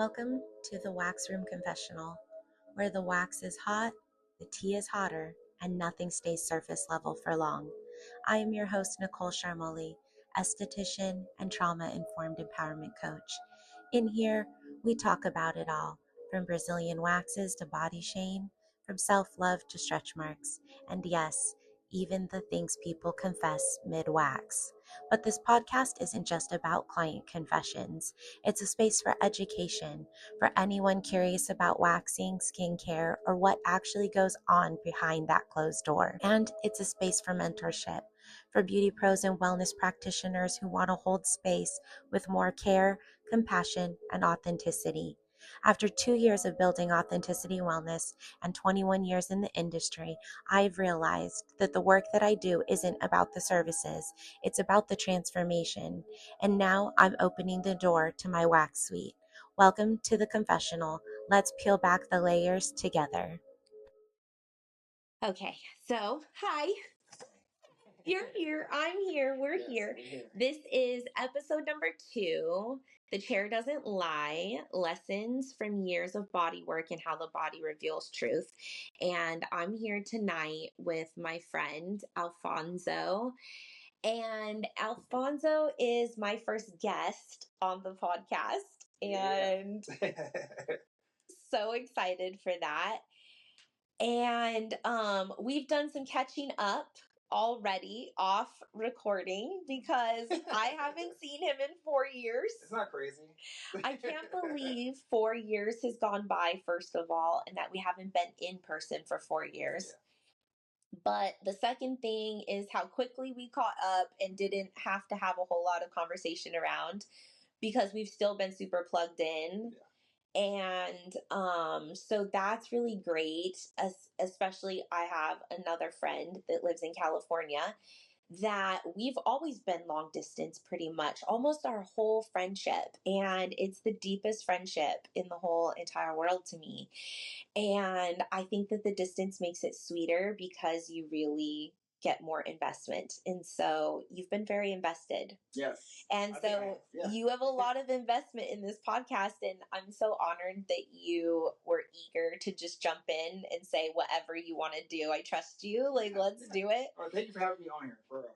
Welcome to the Wax Room Confessional, where the wax is hot, the tea is hotter, and nothing stays surface level for long. I am your host, Nicole Sharmoli, esthetician and trauma-informed empowerment coach. In here, we talk about it all, from Brazilian waxes to body shame, from self-love to stretch marks, and yes, even the things people confess mid-wax. But this podcast isn't just about client confessions. It's a space for education, for anyone curious about waxing, skincare, or what actually goes on behind that closed door. And it's a space for mentorship, for beauty pros and wellness practitioners who want to hold space with more care, compassion, and authenticity. After 2 years of building authenticity wellness and 21 years in the industry, I've realized that the work that I do isn't about the services, it's about the transformation. And now I'm opening the door to my wax suite. Welcome to the confessional. Let's peel back the layers together. Okay, so hi. You're here. I'm here. We're here. This is episode number 2. The chair doesn't lie. Lessons from years of body work and how the body reveals truth. And I'm here tonight with my friend Alfonso. And Alfonso is my first guest on the podcast. And so excited for that. And we've done some catching up already off recording because I haven't seen him in 4 years. It's not crazy. I can't believe 4 years has gone by, first of all, and that we haven't been in person for 4 years. Yeah. But the second thing is how quickly we caught up and didn't have to have a whole lot of conversation around because we've still been super plugged in. Yeah. And so that's really great. Especially I have another friend that lives in California that we've always been long distance pretty much, almost our whole friendship. And it's the deepest friendship in the whole entire world to me. And I think that the distance makes it sweeter because you really get more investment. And so you've been very invested. Yes. And so you have a lot of investment in this podcast, and I'm so honored that you were eager to just jump in and say whatever you want to do. I trust you. Like, let's do it. Well, thank you for having me on here. For real.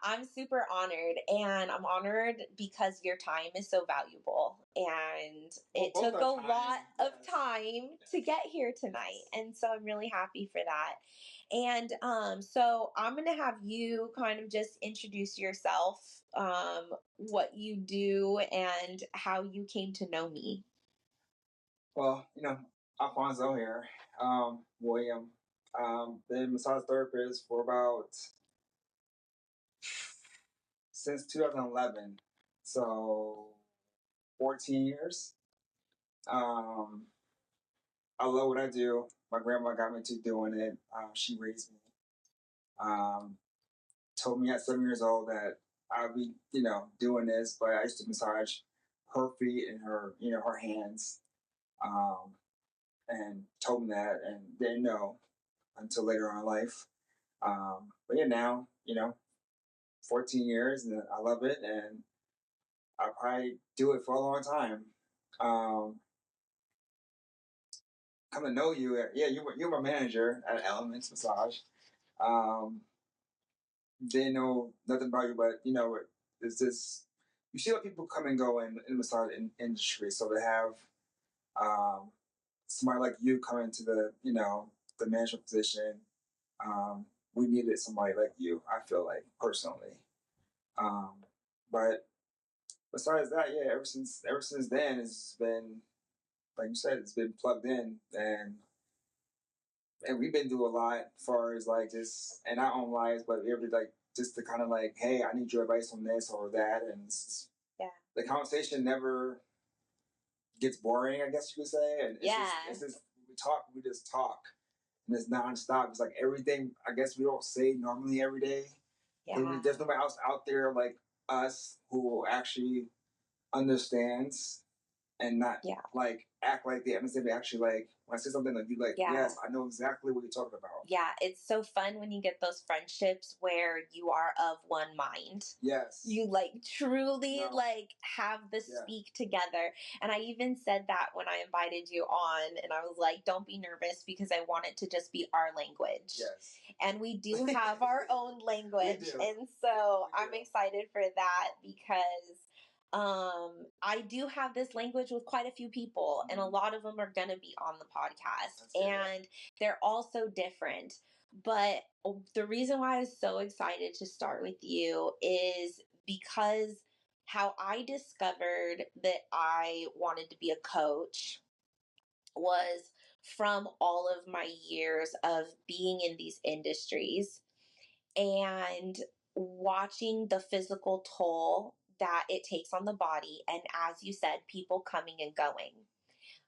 I'm super honored, and I'm honored because your time is so valuable, and it took a lot of time to get here tonight, and so I'm really happy for that. And so I'm going to have you kind of just introduce yourself, what you do, and how you came to know me. Well, Alfonso here, William, been a massage therapist for about since 2011, so 14 years. I love what I do. My grandma got me into doing it. She raised me. Told me at 7 years old that I'd be, doing this, but I used to massage her feet and her hands, and told me that and didn't know until later on in life. But yeah, now, 14 years and I love it and I'll probably do it for a long time. Come to know you, you're my manager at Elements Massage. Didn't know nothing about you, but it's this. You see what people come and go in the massage industry, so to have somebody like you come into the management position, we needed somebody like you. I feel like personally, but besides that, yeah, ever since then, it's been like you said, it's been plugged in and we've been through a lot as far as like just in our own lives, but every like just to kind of like, hey, I need your advice on this or that, and the conversation never gets boring, I guess you could say. And it's just we just talk, and it's nonstop. It's like everything I guess we don't say normally every day. Yeah. There's nobody else out there like us who actually understands and not like act like the MSM actually like when I say something like you like yes, I know exactly what you're talking about. Yeah, it's so fun when you get those friendships where you are of one mind. Yes. You like truly like have the speak together. And I even said that when I invited you on, and I was like, don't be nervous because I want it to just be our language. Yes. And we do have our own language. And so I'm excited for that because I do have this language with quite a few people, and a lot of them are going to be on the podcast, and they're all so different. But the reason why I was so excited to start with you is because how I discovered that I wanted to be a coach was from all of my years of being in these industries and watching the physical toll that it takes on the body. And as you said, people coming and going.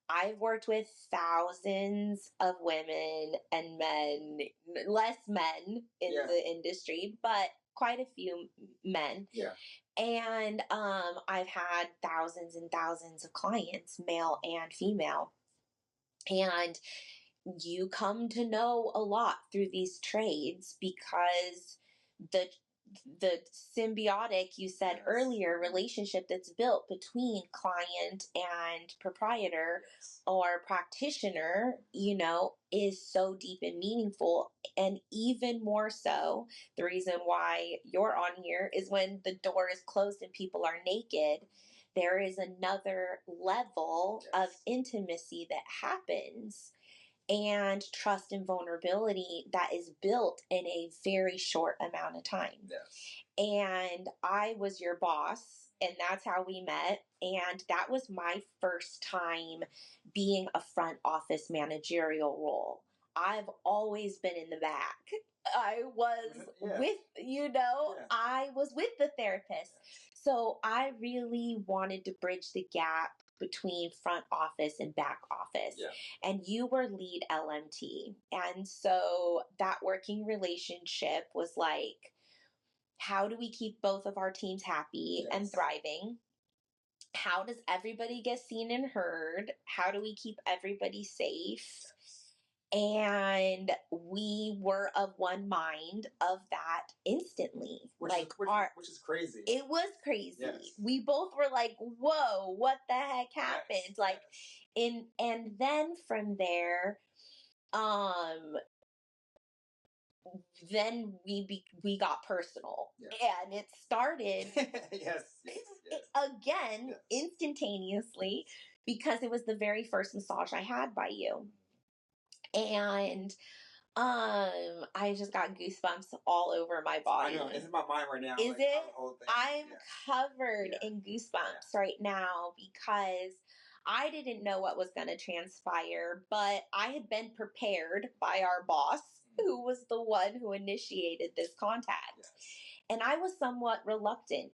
I've worked with thousands of women and men, less men in the industry, but quite a few men. Yeah. And I've had thousands and thousands of clients, male and female. And you come to know a lot through these trades because the symbiotic you said earlier relationship that's built between client and proprietor or practitioner, you know, is so deep and meaningful. And even more so, the reason why you're on here is when the door is closed and people are naked, there is another level of intimacy that happens and trust and vulnerability that is built in a very short amount of time. And I was your boss, and that's how we met. And that was my first time being a front office managerial role. I've always been in the back. I was with, I was with the therapist. So I really wanted to bridge the gap between front office and back office. And you were lead LMT. And so that working relationship was like, how do we keep both of our teams happy and thriving? How does everybody get seen and heard? How do we keep everybody safe? And we were of one mind of that instantly. Which is crazy. It was crazy. We both were like, whoa, what the heck happened? And then from there, then we got personal, and it started again instantaneously because it was the very first massage I had by you. And I just got goosebumps all over my body. I know, it's in my mind right now. Is it? I'm covered in goosebumps right now because I didn't know what was going to transpire, but I had been prepared by our boss, who was the one who initiated this contact. And I was somewhat reluctant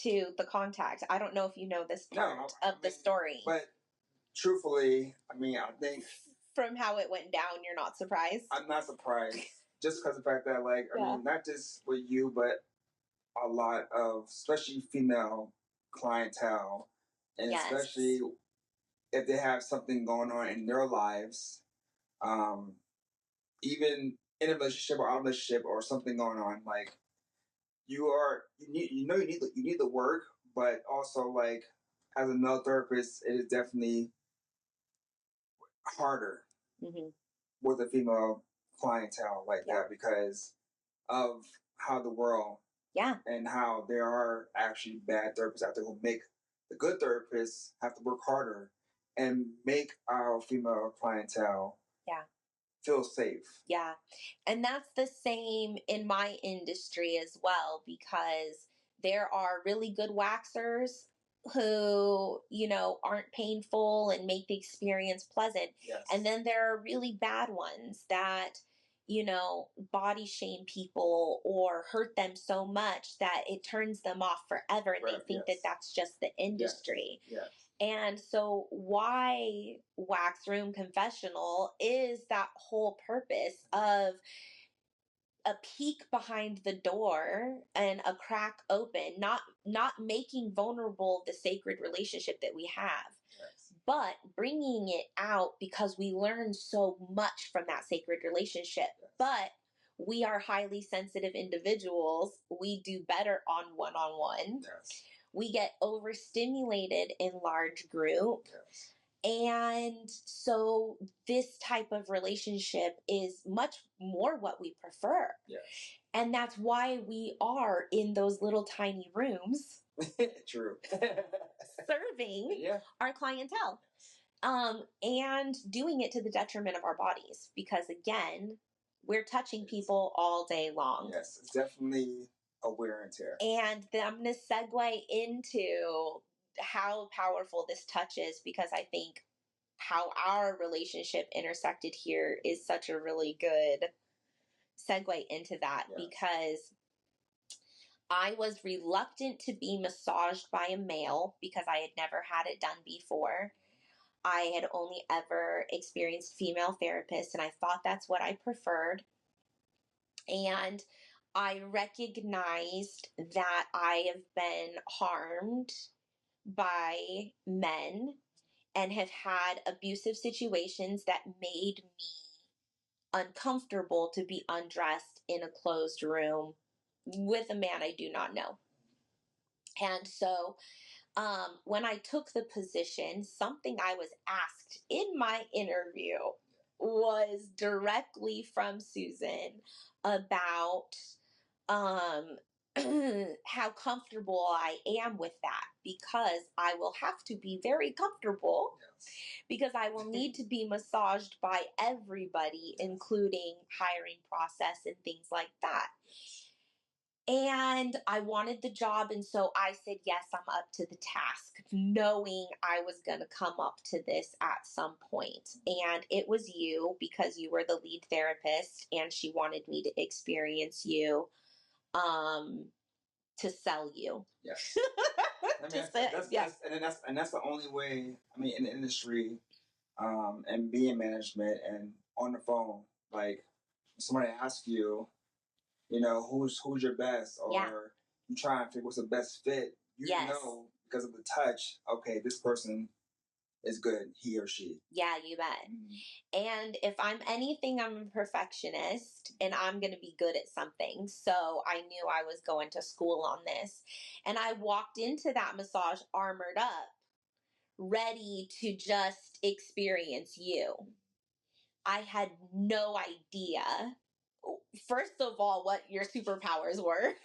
to the contact. I don't know if you know this part of the story. But truthfully, I mean, I think from how it went down, you're not surprised? I'm not surprised. Just because of the fact that, like, I mean, not just with you, but a lot of, especially female clientele, and especially if they have something going on in their lives, even in a relationship or out of a relationship or something going on, like, you need the work, but also, like, as a male therapist, it is definitely harder with a female clientele like that because of how the world and how there are actually bad therapists out there who make the good therapists have to work harder and make our female clientele feel safe. Yeah. And that's the same in my industry as well, because there are really good waxers who, you know, aren't painful and make the experience pleasant. And then there are really bad ones that, you know, body shame people or hurt them so much that it turns them off forever. And they think that that's just the industry. And so why Wax Room Confessional is that whole purpose of a peek behind the door and a crack open, not making vulnerable the sacred relationship that we have, Yes. but bringing it out because we learn so much from that sacred relationship. Yes. But we are highly sensitive individuals. We do better on one-on-one. Yes. We get overstimulated in large group. Yes. And so this type of relationship is much more what we prefer. Yes. And that's why we are in those little tiny rooms. True. Serving our clientele. And doing it to the detriment of our bodies. Because again, we're touching people all day long. Yes, it's definitely a wear and tear. And then I'm going to segue into how powerful this touch is, because I think how our relationship intersected here is such a really good segue into that. Yes. Because I was reluctant to be massaged by a male because I had never had it done before. I had only ever experienced female therapists, and I thought that's what I preferred. And I recognized that I have been harmed by men and have had abusive situations that made me uncomfortable to be undressed in a closed room with a man I do not know. And so when I took the position, something I was asked in my interview was directly from Susan about how comfortable I am with that, because I will have to be very comfortable, because I will need to be massaged by everybody, including hiring process and things like that. And I wanted the job, and so I said, yes, I'm up to the task, knowing I was going to come up to this at some point. And it was you, because you were the lead therapist, and she wanted me to experience you, to sell you. Yes. I mean, that's the only way, I mean, in the industry, and being management and on the phone, like, somebody asks you, you know, who's your best, or you try and figure what's the best fit, you know, because of the touch, okay, this person is good, he or she. Yeah, you bet. Mm-hmm. And if I'm anything, I'm a perfectionist, and I'm going to be good at something. So I knew I was going to school on this. And I walked into that massage armored up, ready to just experience you. I had no idea, first of all, what your superpowers were.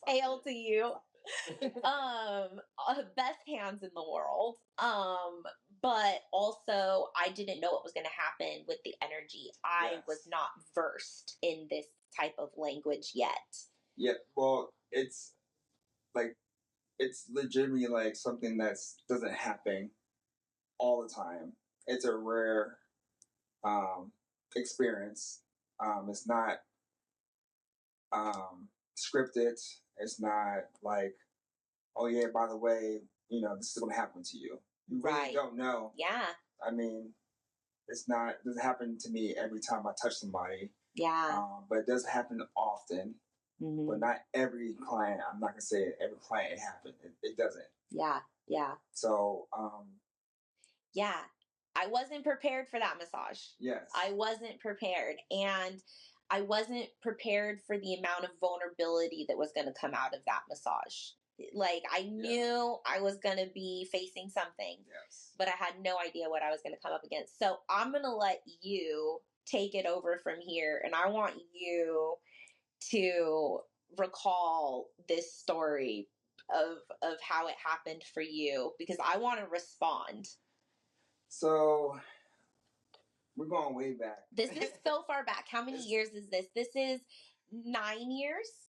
Hail to you. Best hands in the world. But also I didn't know what was going to happen with the energy. I was not versed in this type of language yet. Yeah, well, it's legitimately like something that doesn't happen all the time. It's a rare experience. It's not scripted. It's not like, oh yeah, by the way, you know, this is going to happen to you. You really don't know. Yeah. I mean, it doesn't happen to me every time I touch somebody. Yeah. But it does happen often. Mm-hmm. But not every client. I'm not going to say every client it happens. It doesn't. Yeah. Yeah. So, yeah. I wasn't prepared for that massage. Yes. I wasn't prepared. And I wasn't prepared for the amount of vulnerability that was going to come out of that massage. Like, I knew I was going to be facing something, but I had no idea what I was going to come up against. So I'm going to let you take it over from here. And I want you to recall this story of how it happened for you, because I want to respond. So we're going way back. This is so far back. How many years is this? This is 9 years?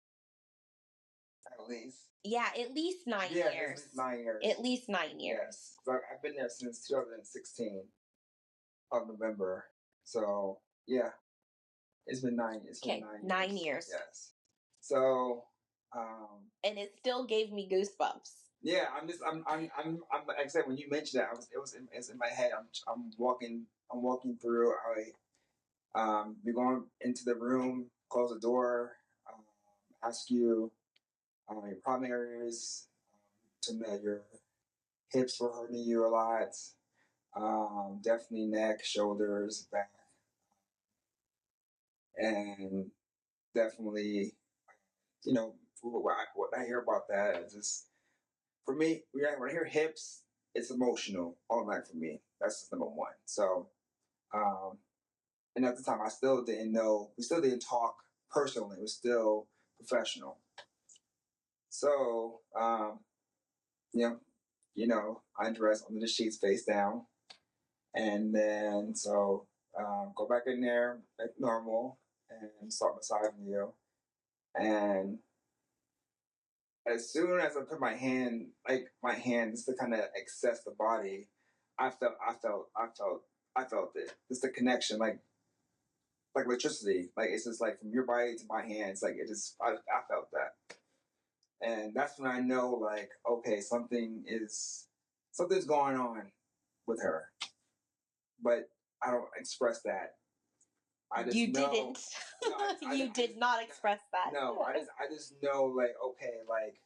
At least. Yeah, at least 9 years. Yeah, at least 9 years. At least 9 years. Yes. I've been there since 2016 of November. So, yeah. It's been 9 years. Okay, 9 years. Yes. So, and it still gave me goosebumps. Yeah, I'm like I said, when you mentioned that, it's in my head. I'm walking through. We're going into the room. close the door, ask you your problem areas, to know your hips were hurting you a lot, definitely neck, shoulders, back, and definitely, what I hear about that is just, for me, when I hear hips, it's emotional all night for me. That's just number one. So, and at the time, I still didn't know, we still didn't talk personally. It was still professional. So, yeah, I undress under the sheets face down. And then, so, go back in there like normal and start massaging you. And as soon as I put my hands to kind of access the body, I felt it. Just the connection, like electricity. Like it's just like from your body to my hands. Like it just, I felt that, and that's when I know, like, okay, something's going on with her, but I don't express that. I just You know. didn't. No, You did not express that. No, I just know, like, okay, like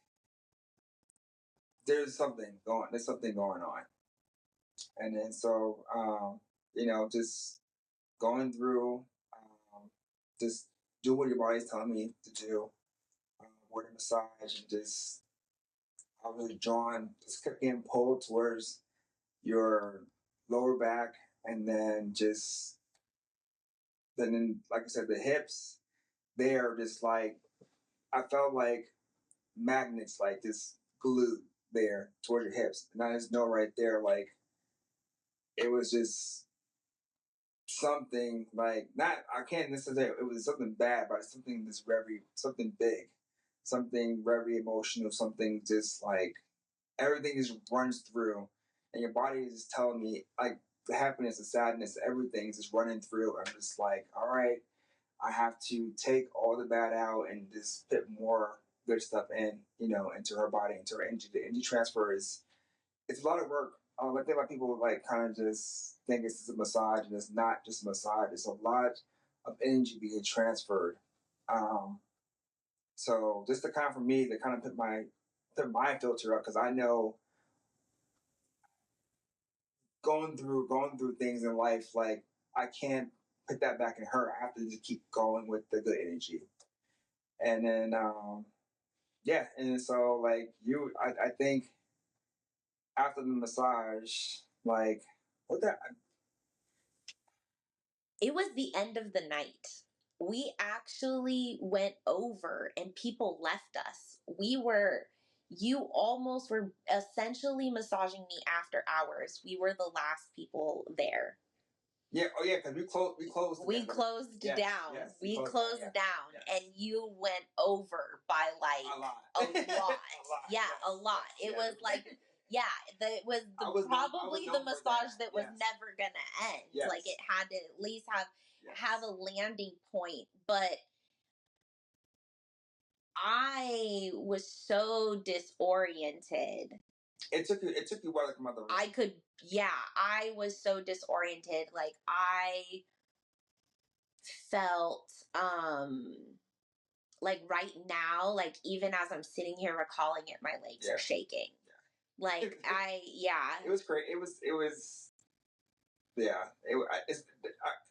there's something going on, and then so just going through, just do what your body's telling me to do, word massage, and just I was really drawn, just kept getting pulled towards your lower back, and then like I said, the hips, they are just like, I felt like magnets, like just glued there towards your hips, and I just know right there, like it was just something, like, not, I can't necessarily, it was something bad, but something big, something very emotional, something just like everything just runs through, and your body is just telling me, like, the happiness, the sadness, everything is just running through. I'm just like, all right, I have to take all the bad out and just put more good stuff in, into her body, into her energy. The energy transfer it's a lot of work. I think a lot of people like kind of just think it's just a massage, and it's not just a massage. It's a lot of energy being transferred. Um, so just to kind of, for me, to kind of put my filter up, because I know going through things in life, like I can't put that back in her. I have to just keep going with the good energy. And then yeah, and so like I think after the massage, like what that It was the end of the night. We actually went over and people left us. You almost were essentially massaging me after hours. We were the last people there. Yeah, oh yeah, because we closed Yes, down. yes, We closed down, yes. And you went over by like a lot. a lot. A lot. Yeah, Yes, a lot. yes, It was like, yeah, it was probably the massage that was never gonna end. Yes. Like it had to at least have a landing point. But I was so disoriented. It took you a while to come out the room. I was so disoriented. Like I felt like right now, like even as I'm sitting here recalling it, my legs are shaking. Yeah. Like It was great. It was yeah.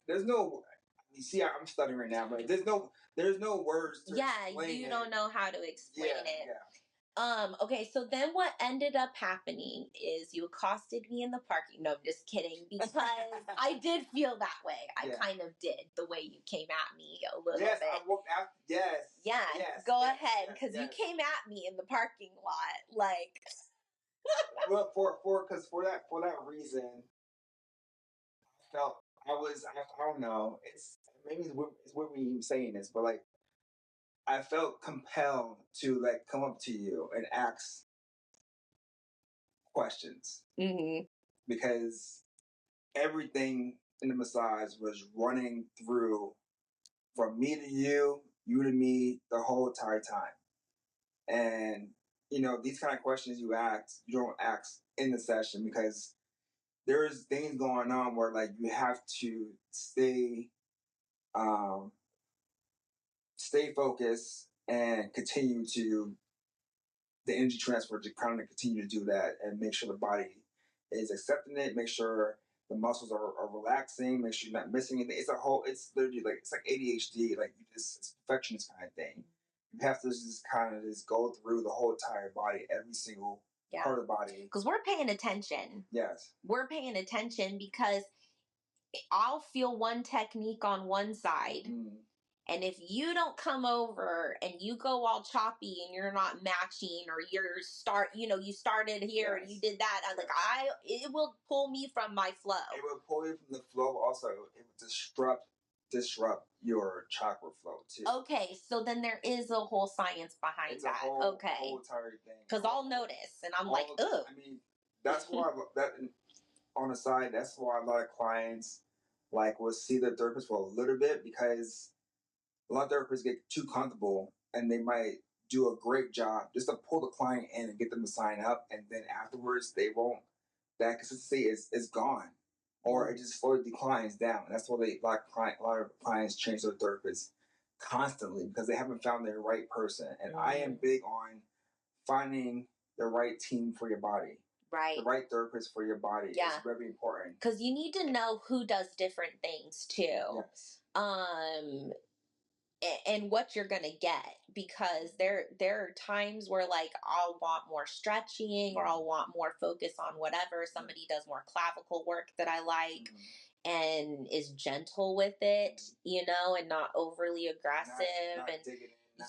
There's no. You see, I'm stuttering right now, but there's no words to explain you it. don't know how to explain it. Yeah. Okay, so then what ended up happening is you accosted me in the parking. No, I'm just kidding, because I did feel that way. I kind of did, the way you came at me a little bit. I walked out. Yes. Yes. Go ahead, because you came at me in the parking lot, like. Well, for that reason, I felt I don't know. It's weird me even saying this, but like I felt compelled to like come up to you and ask questions, because everything in the massage was running through from me to you to me, the whole entire time. And these kind of questions you don't ask in the session, because there's things going on where like you have to stay stay focused and continue to the energy transfer to kind of continue to do that and make sure the body is accepting it, make sure the muscles are relaxing, make sure you're not missing anything. It's literally like, it's like ADHD, like it's a perfectionist kind of thing. You have to just kind of just go through the whole entire body, every single part of the body. Because we're paying attention. Yes. We're paying attention because I'll feel one technique on one side. And if you don't come over and you go all choppy and you're not matching, or you started here and you did that, it will pull me from my flow. It will pull you from the flow. Also, it will disrupt your chakra flow too. Okay, so then there is a whole science behind that. Whole entire thing. Because I'll notice, and I'm like, ugh. I mean, that's why on the side, that's why a lot of clients will see their therapist for a little bit, because a lot of therapists get too comfortable and they might do a great job just to pull the client in and get them to sign up, and then afterwards that consistency is gone, or it just slowly declines down. And that's why a lot of clients change their therapists constantly, because they haven't found their right person. And I am big on finding the right team for your body. Right. The right therapist for your body is very important. Because you need to know who does different things too. Yes. And what you're gonna get, because there are times where I'll want more stretching, or I'll want more focus on whatever. Somebody does more clavicle work that I like and is gentle with it, and not overly aggressive. Not and digging in,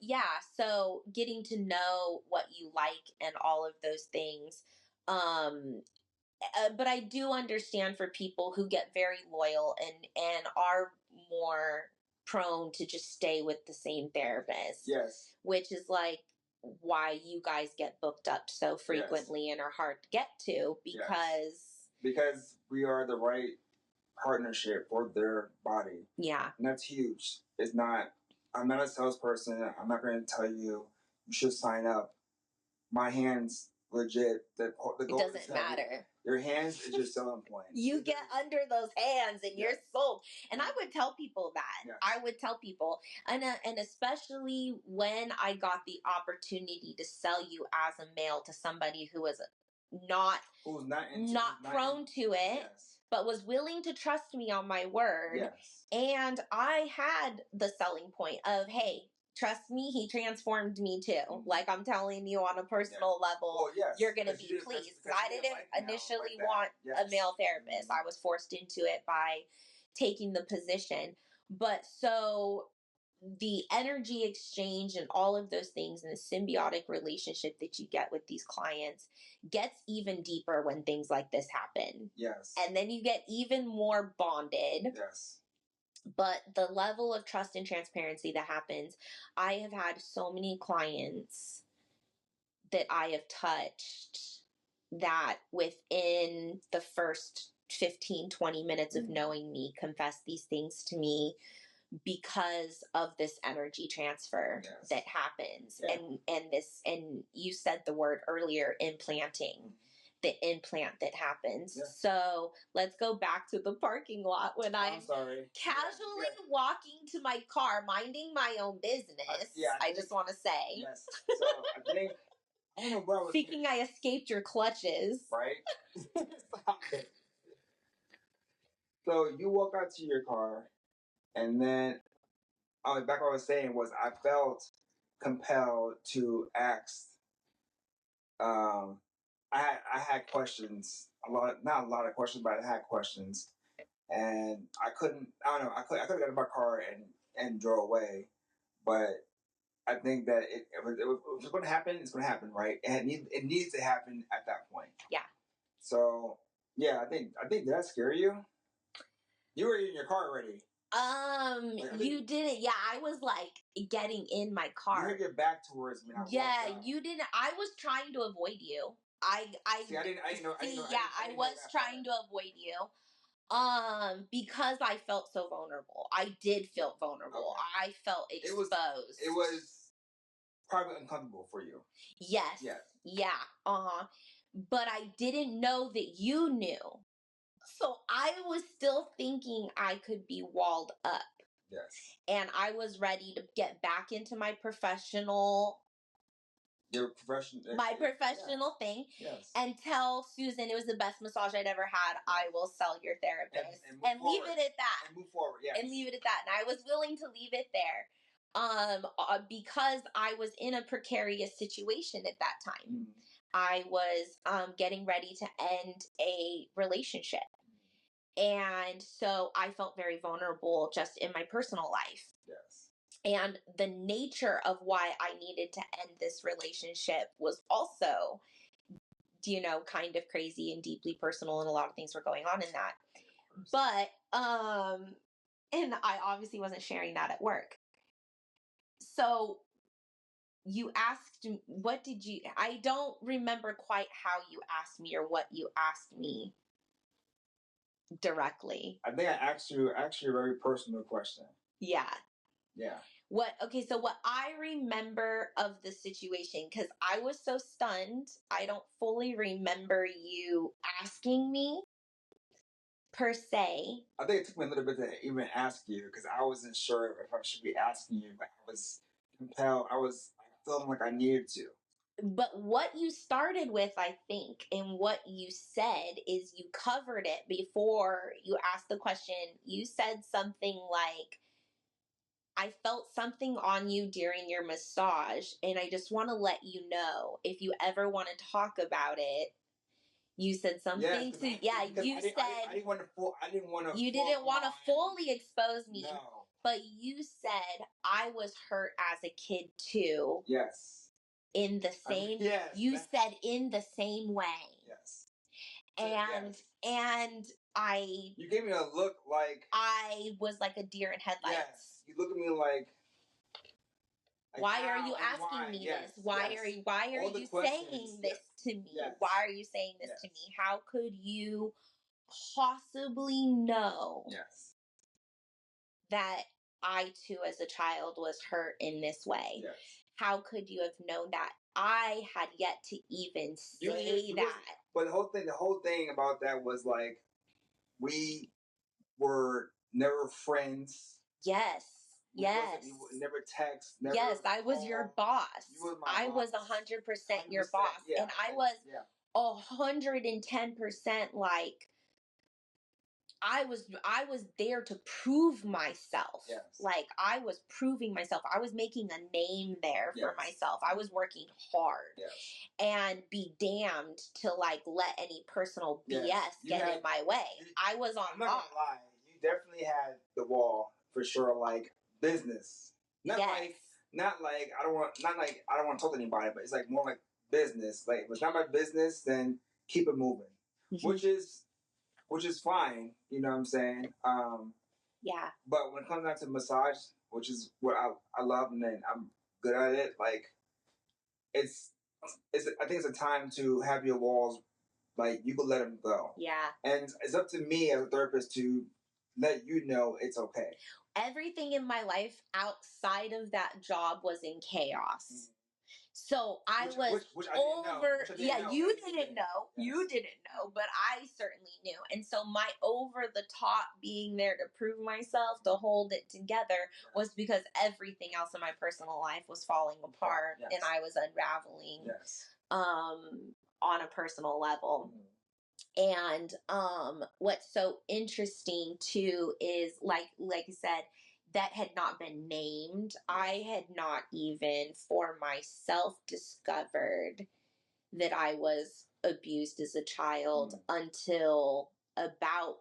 yeah. So getting to know what you like and all of those things. But I do understand for people who get very loyal and are more prone to just stay with the same therapist. Yes. Which is why you guys get booked up so frequently and are hard to get to, because we are the right partnership for their body. Yeah. And that's huge. I'm not a salesperson. I'm not going to tell you should sign up. My hands legit. The it doesn't matter. Your hands is your selling point. You get under those hands and you're sold. And I would tell people that. Yes. I would tell people. And especially when I got the opportunity to sell you as a male to somebody who was not prone to it, but was willing to trust me on my word. Yes. And I had the selling point of, hey, trust me, he transformed me too. I'm telling you on a personal level, you're going to be pleased. Because I didn't initially want a male therapist. I was forced into it by taking the position. But so the energy exchange and all of those things and the symbiotic relationship that you get with these clients gets even deeper when things like this happen. Yes. And then you get even more bonded. Yes. But the level of trust and transparency that happens, I have had so many clients that I have touched that within the first 15, 20 minutes of knowing me confess these things to me because of this energy transfer that happens. And you said the word earlier, implanting. The implant that happens. Yeah. So let's go back to the parking lot when I'm casually walking to my car, minding my own business. I just want to say. Yes. So I think, I don't know where I was thinking I escaped your clutches. Right? Stop it. So you walk out to your car, and then back what I was saying was I felt compelled to ask. I had questions, not a lot of questions, but I had questions, and I couldn't. I don't know. I could have got in my car and drove away, but I think that if it's going to happen, it's going to happen, right? And it needs to happen at that point. Yeah. So yeah, I think did that scare you? You were in your car already. You didn't. Yeah, I was getting in my car. You had your back towards me. You didn't. I was trying to avoid you. I didn't know. I was trying to avoid you. Because I felt so vulnerable. I did feel vulnerable. Okay. I felt exposed. It was probably uncomfortable for you. Yes. Yeah. But I didn't know that you knew. So I was still thinking I could be walled up. Yes. And I was ready to get back into my professional thing. Yes. And tell Susan it was the best massage I'd ever had. Yes. I will sell your therapist. And leave it at that. And move forward, yes. And leave it at that. And I was willing to leave it there. Because I was in a precarious situation at that time. Mm. I was getting ready to end a relationship. And so I felt very vulnerable just in my personal life. Yes. And the nature of why I needed to end this relationship was also, kind of crazy and deeply personal, and a lot of things were going on in that. But, and I obviously wasn't sharing that at work. So you asked, I don't remember quite how you asked me or what you asked me directly. I think I asked you actually a very personal question. Yeah. Yeah. So what I remember of the situation, because I was so stunned, I don't fully remember you asking me per se. I think it took me a little bit to even ask you, because I wasn't sure if I should be asking you, but I was compelled. I was feeling like I needed to. But what you started with, I think, and what you said is you covered it before you asked the question. You said something like, I felt something on you during your massage, and I just want to let you know if you ever want to talk about it. You said something you said I didn't want to. You didn't want to fully expose me. No. But you said I was hurt as a kid too. Yes. In the same. Yes. You said in the same way. Yes. And you gave me a look like I was like a deer in headlights. Yes. You look at me like why are you asking me this? Why are you saying this to me? Yes. Why are you saying this to me? How could you possibly know that I too as a child was hurt in this way? Yes. How could you have known that? I had yet to even say that. But the whole thing about that was like, we were never friends. Yes. Yes. We never text. Never yes, I was call. your boss. You were I boss. was 100% your boss. Yeah. And I was 110% like, I was there to prove myself. Yes. Like, I was proving myself. I was making a name there for myself. I was working hard. Yes. And be damned to like let any personal BS get in my way. I was on. I'm not gonna lie. You definitely had the wall for sure. Like business, not like I don't want to talk to anybody, but it's like more like business. Like if it's not my business, then keep it moving, which is fine. You know what I'm saying? Yeah. But when it comes down to massage, which is what I love, and then I'm good at it. Like I think it's a time to have your walls, like you can let them go. Yeah. And it's up to me as a therapist to let you know it's okay. Everything in my life outside of that job was in chaos. Mm. So I was over. You didn't know. Yes. You didn't know, but I certainly knew. And so my over the top being there to prove myself, to hold it together, was because everything else in my personal life was falling apart, and I was unraveling. Yes. On a personal level. Mm. And what's so interesting too is like you said, that had not been named. I had not even for myself discovered that I was abused as a child until about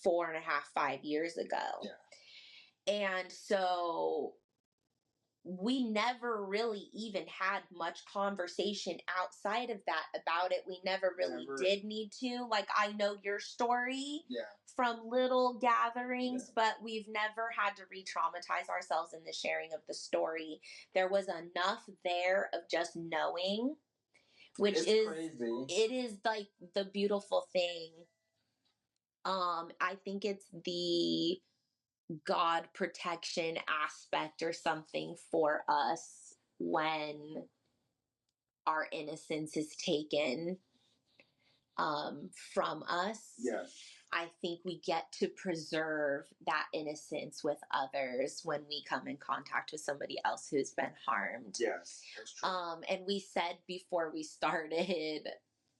4.5, 5 years ago. Yeah. And so we never really even had much conversation outside of that about it. We never really did need to. Like, I know your story from little gatherings, but we've never had to re-traumatize ourselves in the sharing of the story. There was enough there of just knowing, which is crazy. It is like the beautiful thing. I think it's the God protection aspect or something for us when our innocence is taken from us. Yes. I think we get to preserve that innocence with others when we come in contact with somebody else who's been harmed. Yes, that's true. And we said before we started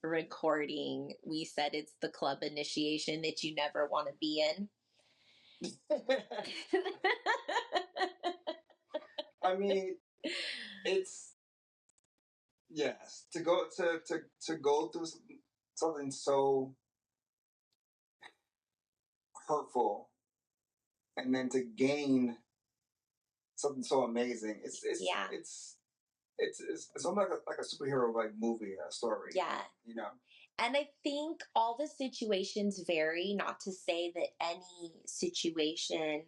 recording, we said it's the club initiation that you never want to be in. I mean, it's yes, to go through something so hurtful and then to gain something so amazing. It's almost like a superhero like movie, a story. Yeah. You know. And I think all the situations vary, not to say that any situation,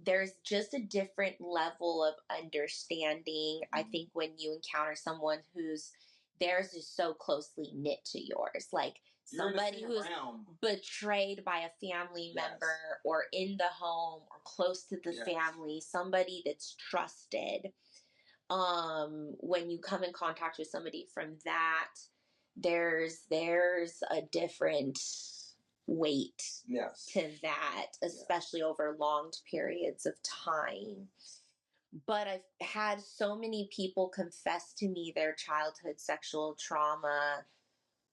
there's just a different level of understanding. Mm-hmm. I think when you encounter someone whose theirs is so closely knit to yours, like somebody who's betrayed by a family member or in the home or close to the family, somebody that's trusted. When you come in contact with somebody from that, there's a different weight to that, especially over long periods of time. But I've had so many people confess to me their childhood sexual trauma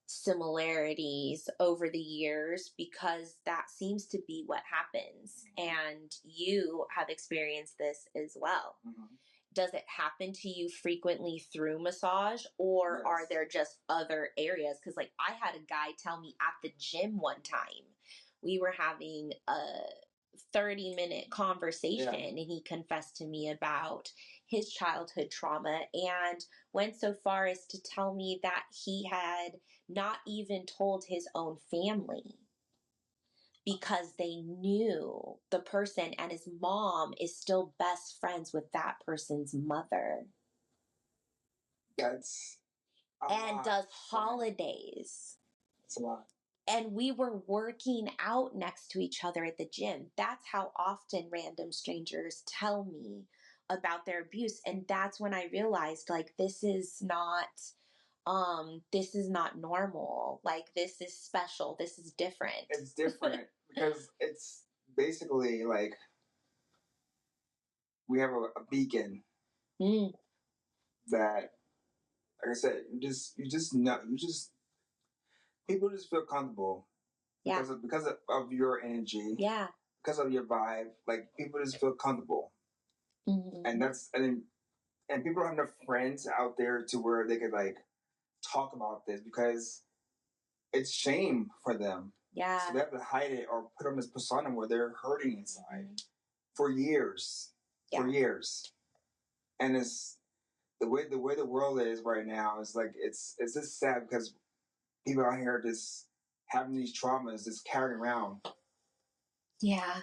similarities over the years, because that seems to be what happens. And you have experienced this as well. Mm-hmm. Does it happen to you frequently through massage, or are there just other areas? Because like I had a guy tell me at the gym one time, we were having a 30-minute conversation and he confessed to me about his childhood trauma and went so far as to tell me that he had not even told his own family because they knew the person, and his mom is still best friends with that person's mother. That's and does holidays. That's a lot. And we were working out next to each other at the gym. That's how often random strangers tell me about their abuse. And that's when I realized, like, this is not normal. Like, this is special. This is different. It's different because it's basically like we have a beacon that, like I said, people just feel comfortable because of your energy. Yeah. Because of your vibe, like people just feel comfortable. Mm-hmm. And people don't have enough friends out there to where they could like talk about this because it's shame for them. Yeah. So they have to hide it or put on this persona where they're hurting inside for years. Yeah. For years. And it's the way the world is right now is like it's just sad because people out here just having these traumas just carried around. Yeah.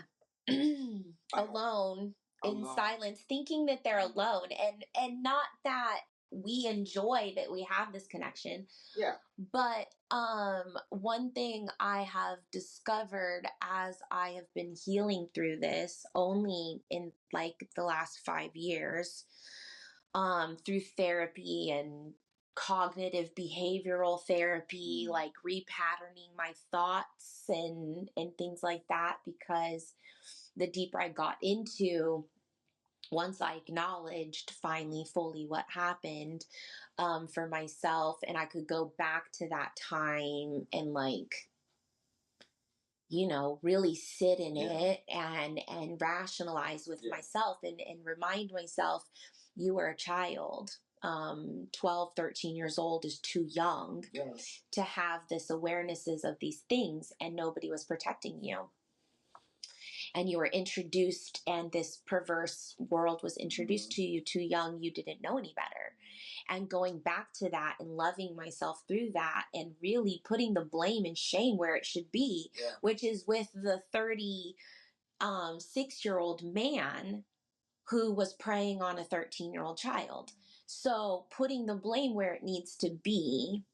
Alone in silence, thinking that they're alone, and not that we enjoy that we have this connection. Yeah. But one thing I have discovered as I have been healing through this only in like the last 5 years, through therapy and cognitive behavioral therapy, like repatterning my thoughts and things like that, because the deeper I got into, once I acknowledged finally fully what happened for myself, and I could go back to that time and like, really sit in it and rationalize with myself and remind myself, you were a child. 12, 13 years old is too young to have this awarenesses of these things, and nobody was protecting you. And you were introduced, and this perverse world was introduced to you too young. You didn't know any better. And going back to that and loving myself through that and really putting the blame and shame where it should be, which is with the 36-year-old man who was preying on a 13-year-old child. So putting the blame where it needs to be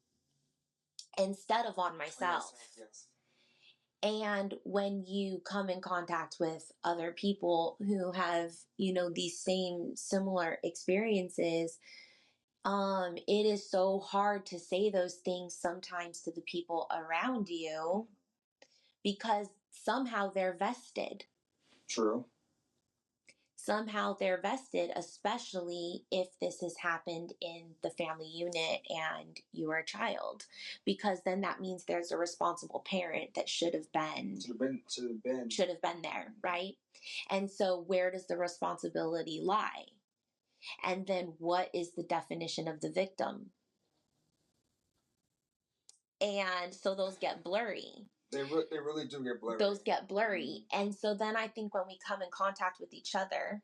instead of on myself. Yes. And when you come in contact with other people who have, these same similar experiences, it is so hard to say those things sometimes to the people around you because somehow they're vested. True. Somehow they're vested, especially if this has happened in the family unit and you are a child, because then that means there's a responsible parent that should have been there, right? And so where does the responsibility lie? And then what is the definition of the victim? And so those get blurry. They really do get blurry. Those get blurry. And so then I think when we come in contact with each other,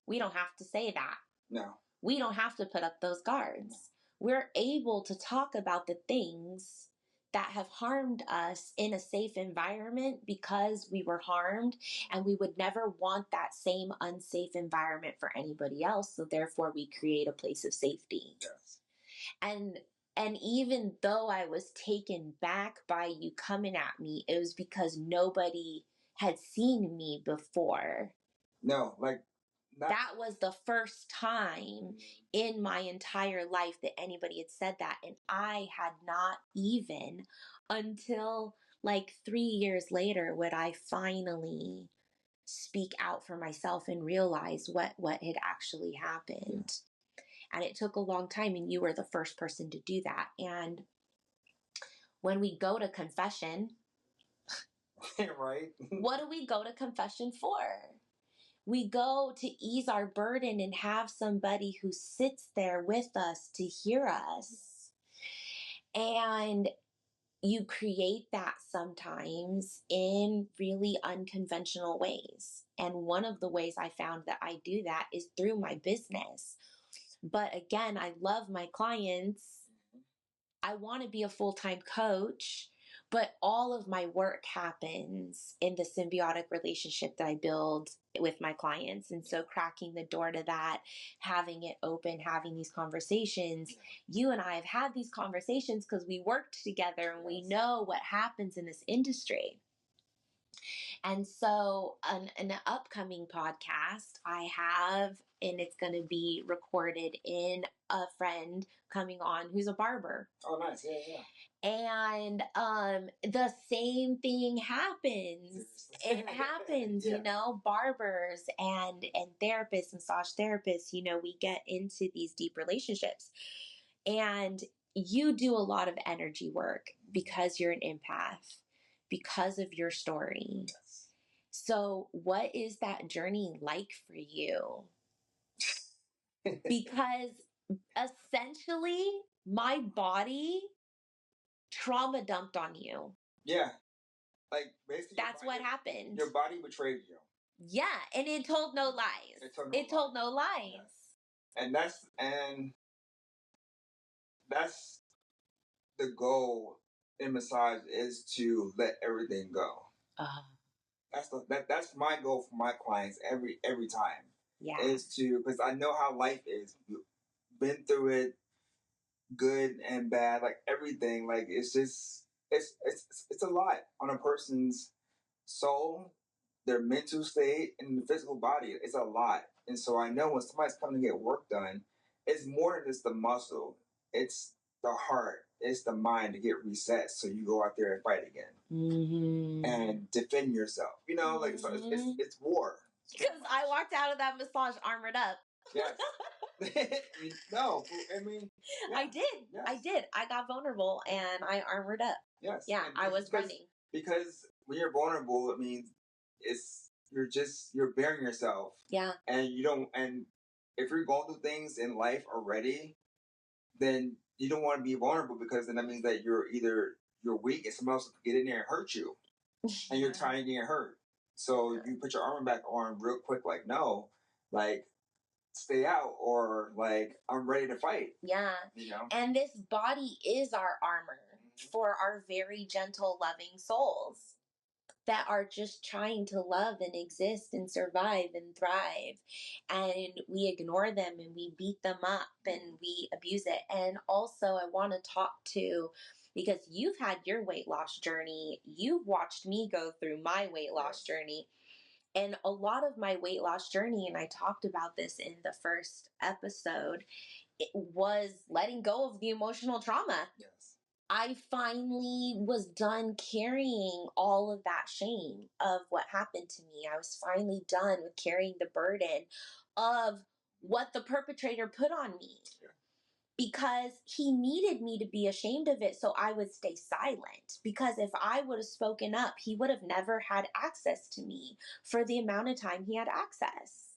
we don't have to say that. No. We don't have to put up those guards. We're able to talk about the things that have harmed us in a safe environment because we were harmed, and we would never want that same unsafe environment for anybody else. So therefore we create a place of safety. Yes. And even though I was taken back by you coming at me, it was because nobody had seen me before. No, that was the first time in my entire life that anybody had said that. And I had not even until 3 years later would I finally speak out for myself and realize what had actually happened. And it took a long time, and you were the first person to do that. And when we go to confession, right? What do we go to confession for? We go to ease our burden and have somebody who sits there with us to hear us. And you create that sometimes in really unconventional ways. And one of the ways I found that I do that is through my business. But again, I love my clients. I want to be a full-time coach, but all of my work happens in the symbiotic relationship that I build with my clients. And so cracking the door to that, having it open, having these conversations, you and I have had these conversations because we worked together and we know what happens in this industry. And so an upcoming podcast I have, and it's going to be recorded in a friend coming on who's a barber. Oh, nice. Yeah. And the same thing happens. It happens, barbers and therapists, massage therapists, we get into these deep relationships. And you do a lot of energy work because you're an empath, because of your story. Yes. So what is that journey like for you? Because essentially my body trauma dumped on you. Yeah. Basically that's what happened. Your body betrayed you. Yeah, and it told no lies. It told no lies. Yes. And that's the goal in massage, is to let everything go. That's my goal for my clients every time. Yeah. Is to, because I know how life is. Been through it, good and bad, everything. It's just it's a lot on a person's soul, their mental state, and the physical body. It's a lot. And so I know when somebody's coming to get work done, it's more than just the muscle. It's the heart. It's the mind to get reset, so you go out there and fight again and defend yourself. So it's war. Because I walked out of that massage armored up. Yes. No, I mean, yeah. I did. Yes. I did. I got vulnerable and I armored up. Yes. Yeah, I was running. Because when you're vulnerable, it means you're bearing yourself. Yeah. And if you're going through things in life already, then you don't want to be vulnerable, because then that means that you're weak and someone else can get in there and hurt you. And you're trying to get hurt. So you put your armor back on real quick, no, stay out, or I'm ready to fight. Yeah. And this body is our armor for our very gentle, loving souls that are just trying to love and exist and survive and thrive. And we ignore them and we beat them up and we abuse it. And also I want to talk to, because you've had your weight loss journey, you've watched me go through my weight loss journey. And a lot of my weight loss journey, and I talked about this in the first episode, it was letting go of the emotional trauma. Yes. I finally was done carrying all of that shame of what happened to me. I was finally done with carrying the burden of what the perpetrator put on me. Yeah. Because he needed me to be ashamed of it so I would stay silent. Because if I would have spoken up, he would have never had access to me for the amount of time he had access.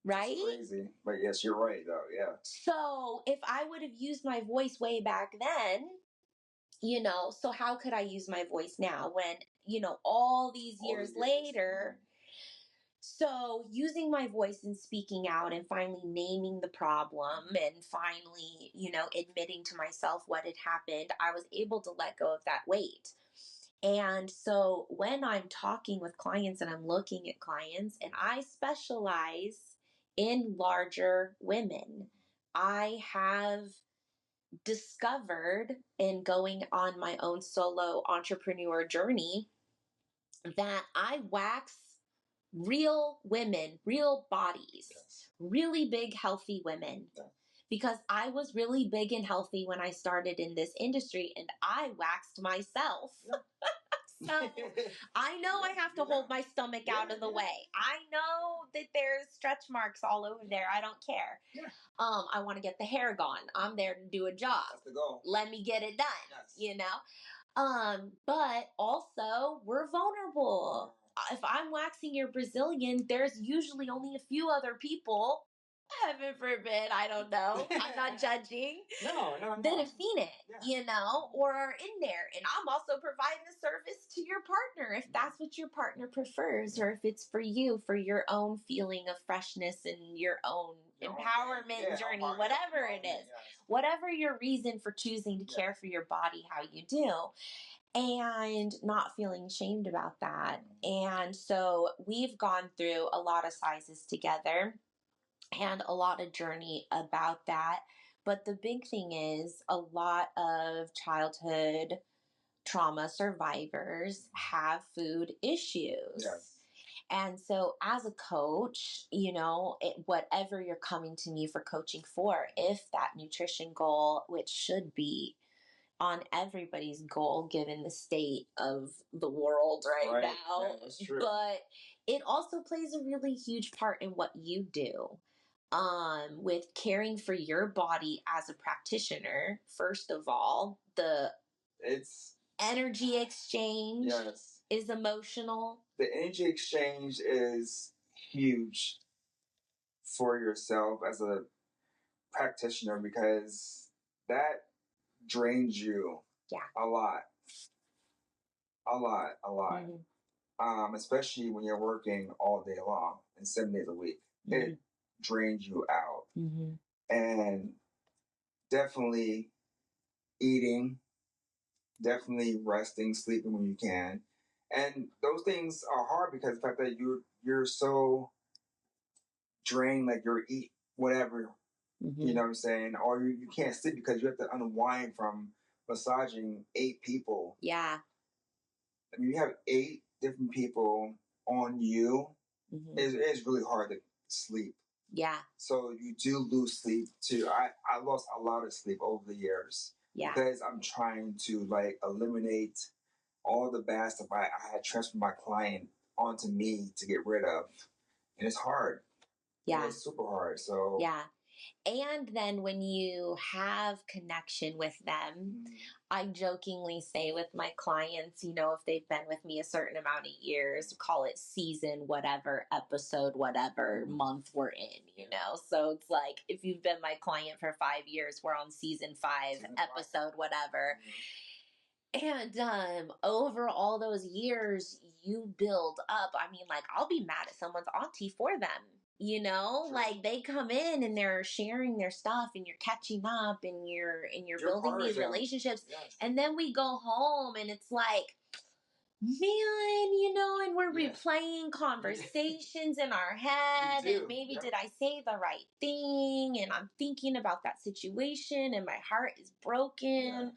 Right? That's crazy. But yes, you're right, though. Yeah. So if I would have used my voice way back then, so how could I use my voice now when, all these years later? So using my voice and speaking out and finally naming the problem and finally, admitting to myself what had happened, I was able to let go of that weight. And so when I'm talking with clients and I'm looking at clients, and I specialize in larger women, I have discovered in going on my own solo entrepreneur journey that I wax real women, real bodies, yes, really big, healthy women. Yeah. Because I was really big and healthy when I started in this industry and I waxed myself. Yeah. So I know I have to hold my stomach out of the way. I know that there's stretch marks all over there. I don't care. Yeah. I want to get the hair gone. I'm there to do a job. That's the goal. Let me get it done. Yes. But also we're vulnerable. If I'm waxing your Brazilian, there's usually only a few other people, heaven forbid, I don't know, I'm not judging, no, that have seen it, or are in there. And I'm also providing a service to your partner if that's what your partner prefers, or if it's for you, for your own feeling of freshness and your own empowerment journey, whatever it is, whatever your reason for choosing to care for your body, how you do. And not feeling ashamed about that. And so we've gone through a lot of sizes together and a lot of journey about that. But the big thing is a lot of childhood trauma survivors have food issues. Yes. And so as a coach, whatever you're coming to me for coaching for, if that nutrition goal, which should be on everybody's goal given the state of the world right now. Yeah, that's true. But it also plays a really huge part in what you do. With caring for your body as a practitioner, first of all, it's energy exchange, yes, is emotional. The energy exchange is huge for yourself as a practitioner because that drains you, yeah, a lot. Especially when you're working all day long and 7 days a week. Mm-hmm. It drains you out. Mm-hmm. And definitely eating, definitely resting, sleeping when you can. And those things are hard because the fact that you're so drained, like you're eat whatever, mm-hmm, you know what I'm saying? Or you can't sleep because you have to unwind from massaging 8 people. Yeah. I mean, you have 8 different people on you. Mm-hmm. It's really hard to sleep. Yeah. So you do lose sleep too. I lost a lot of sleep over the years. Yeah. Because I'm trying to eliminate all the bad stuff I had transferred my client onto me to get rid of. And it's hard. Yeah. It's super hard. So yeah. And then when you have connection with them, mm-hmm, I jokingly say with my clients, if they've been with me a certain amount of years, call it season, whatever, episode, whatever, mm-hmm, month we're in, So it's like, if you've been my client for 5 years, we're on season 5, episode, whatever. Mm-hmm. And over all those years, you build up. I mean, I'll be mad at someone's auntie for them. Sure. They come in and they're sharing their stuff and you're catching up and you're building these relationships. Yes. And then we go home and it's like, man, and we're replaying conversations in our head and maybe did I say the right thing? And I'm thinking about that situation and my heart is broken. Yeah.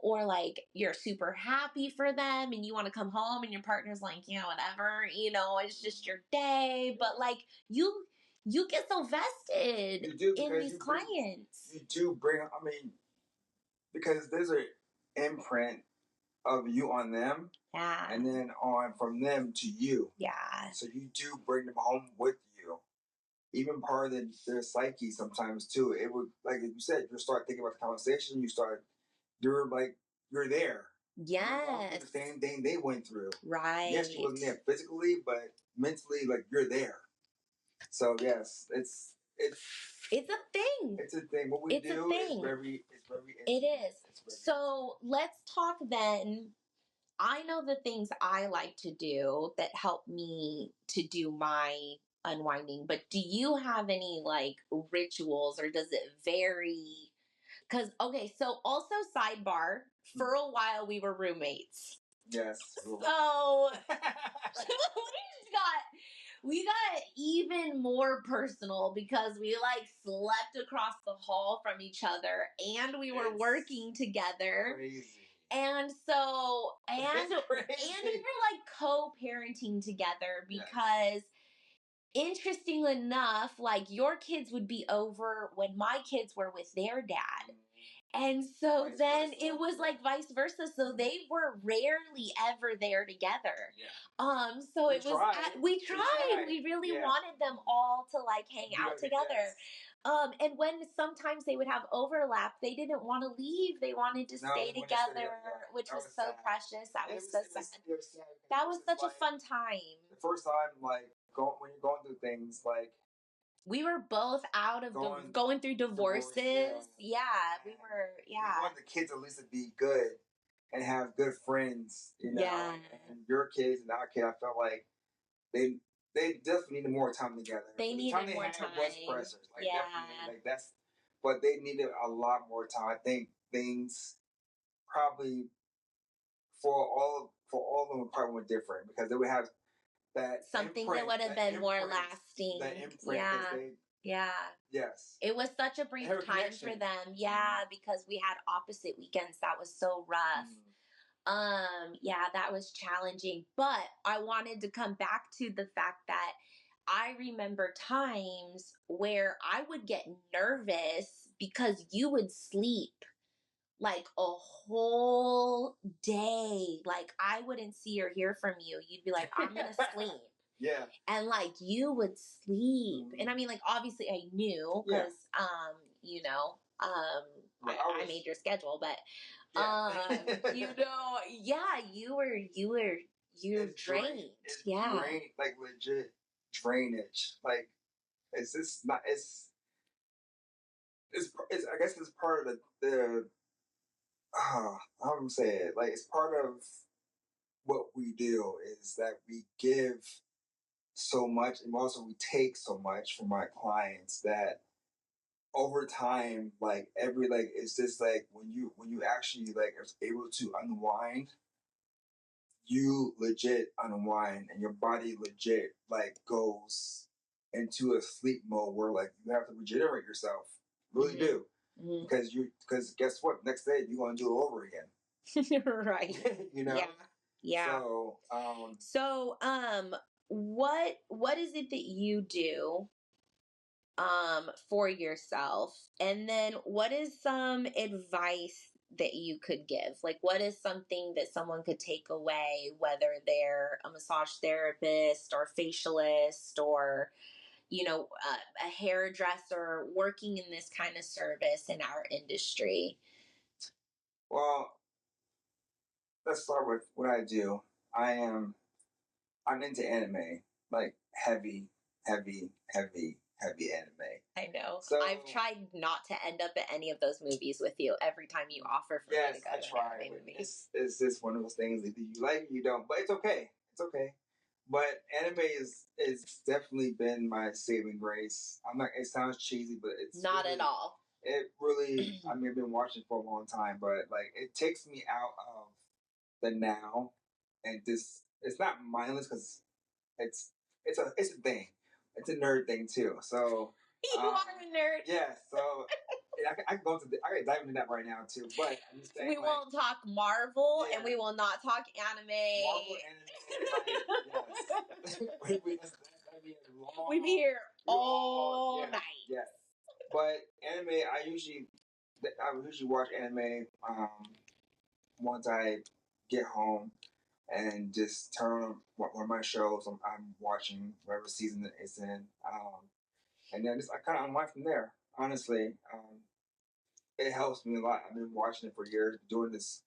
Or you're super happy for them and you want to come home and your partner's like, whatever, it's just your day. But you get so vested in these clients. You do bring, I mean, because there's an imprint of you on them. Yeah. And then on from them to you. Yeah. So you do bring them home with you. Even part of their psyche sometimes too. It would, like you said, you start thinking about the conversation, you're there. Yes. You're going through the same thing they went through. Right. Yes, you wasn't there physically, but mentally, like, you're there. So yes, it's a thing. It's a thing. What we do is very it is. So let's talk then. I know the things I like to do that help me to do my unwinding, but do you have any like rituals, or does it vary? Because, okay, so also sidebar, for a while we were roommates. Yes. So we got even more personal because we like slept across the hall from each other and we were working together. Crazy. And so, and we were like co-parenting together because interestingly enough, like your kids would be over when my kids were with their dad. And so then it was like vice versa. So they were rarely ever there together. Yeah. So it was, we tried. We really wanted them all to like hang out together. And when sometimes they would have overlap, they didn't want to leave. They wanted to stay together, which was so precious. That was so sad. That was such a fun time. The first time, like, when you're going through things, like, we were both out of going through divorces. Yeah, we were. Yeah, we wanted the kids at least to be good and have good friends. You know, and your kids and our kid, I felt like they definitely needed more time together. They needed more time. Was precious. Like, definitely, like that's, but they needed a lot more time. I think things probably for all of them probably went different because they would have that something imprint, that would have been more lasting. That imprint. Yeah. Yes. It was such a brief time for them. Yeah, because we had opposite weekends. That was so rough. Yeah, that was challenging. But I wanted to come back to the fact that I remember times where I would get nervous because you would sleep like a whole day. Like I wouldn't see or hear from you. You'd be like, I'm gonna sleep. Yeah. And like you would sleep. And I mean, like obviously I knew because you know, I made your schedule, but you know, yeah, you're drained. Drained, like legit drainage. Like it's just not it's I guess it's part of the how do I say it? Like it's part of what we do is that we give so much and also we take so much from our clients that over time, like it's just like when you actually like are able to unwind, you legit unwind and your body legit like goes into a sleep mode where like you have to regenerate yourself. Really do. Because guess what? Next day you're gonna do it over again. Right. You know? Yeah. So what is it that you do for yourself? And then what is some advice that you could give? Like what is something that someone could take away, whether they're a massage therapist or facialist or you know, a hairdresser working in this kind of service in our industry? Well, let's start with what I do. I'm into anime, like heavy anime. I know. So, I've tried not to end up at any of those movies with you every time you offer for me to go to an anime movie. It's just one of those things that you like, you don't, but it's okay. It's okay. But anime is definitely been my saving grace. I'm not. It sounds cheesy, but it's not really, at all. It really. I mean, I've been watching for a long time, but like it takes me out of the now, and this. It's not mindless because it's a thing. It's a nerd thing too. So you are a nerd. Yeah. So I can go I can dive into that right now too. But I'm just saying, we won't talk Marvel and we will not talk anime. Marvel anime, yes. We'd be here all night. Yes. But anime, I usually I usually watch anime once I get home and just turn on one of my shows I'm watching, whatever season it's in, and then just I kind of unwind from there. Honestly, it helps me a lot. I've been watching it for years, doing this.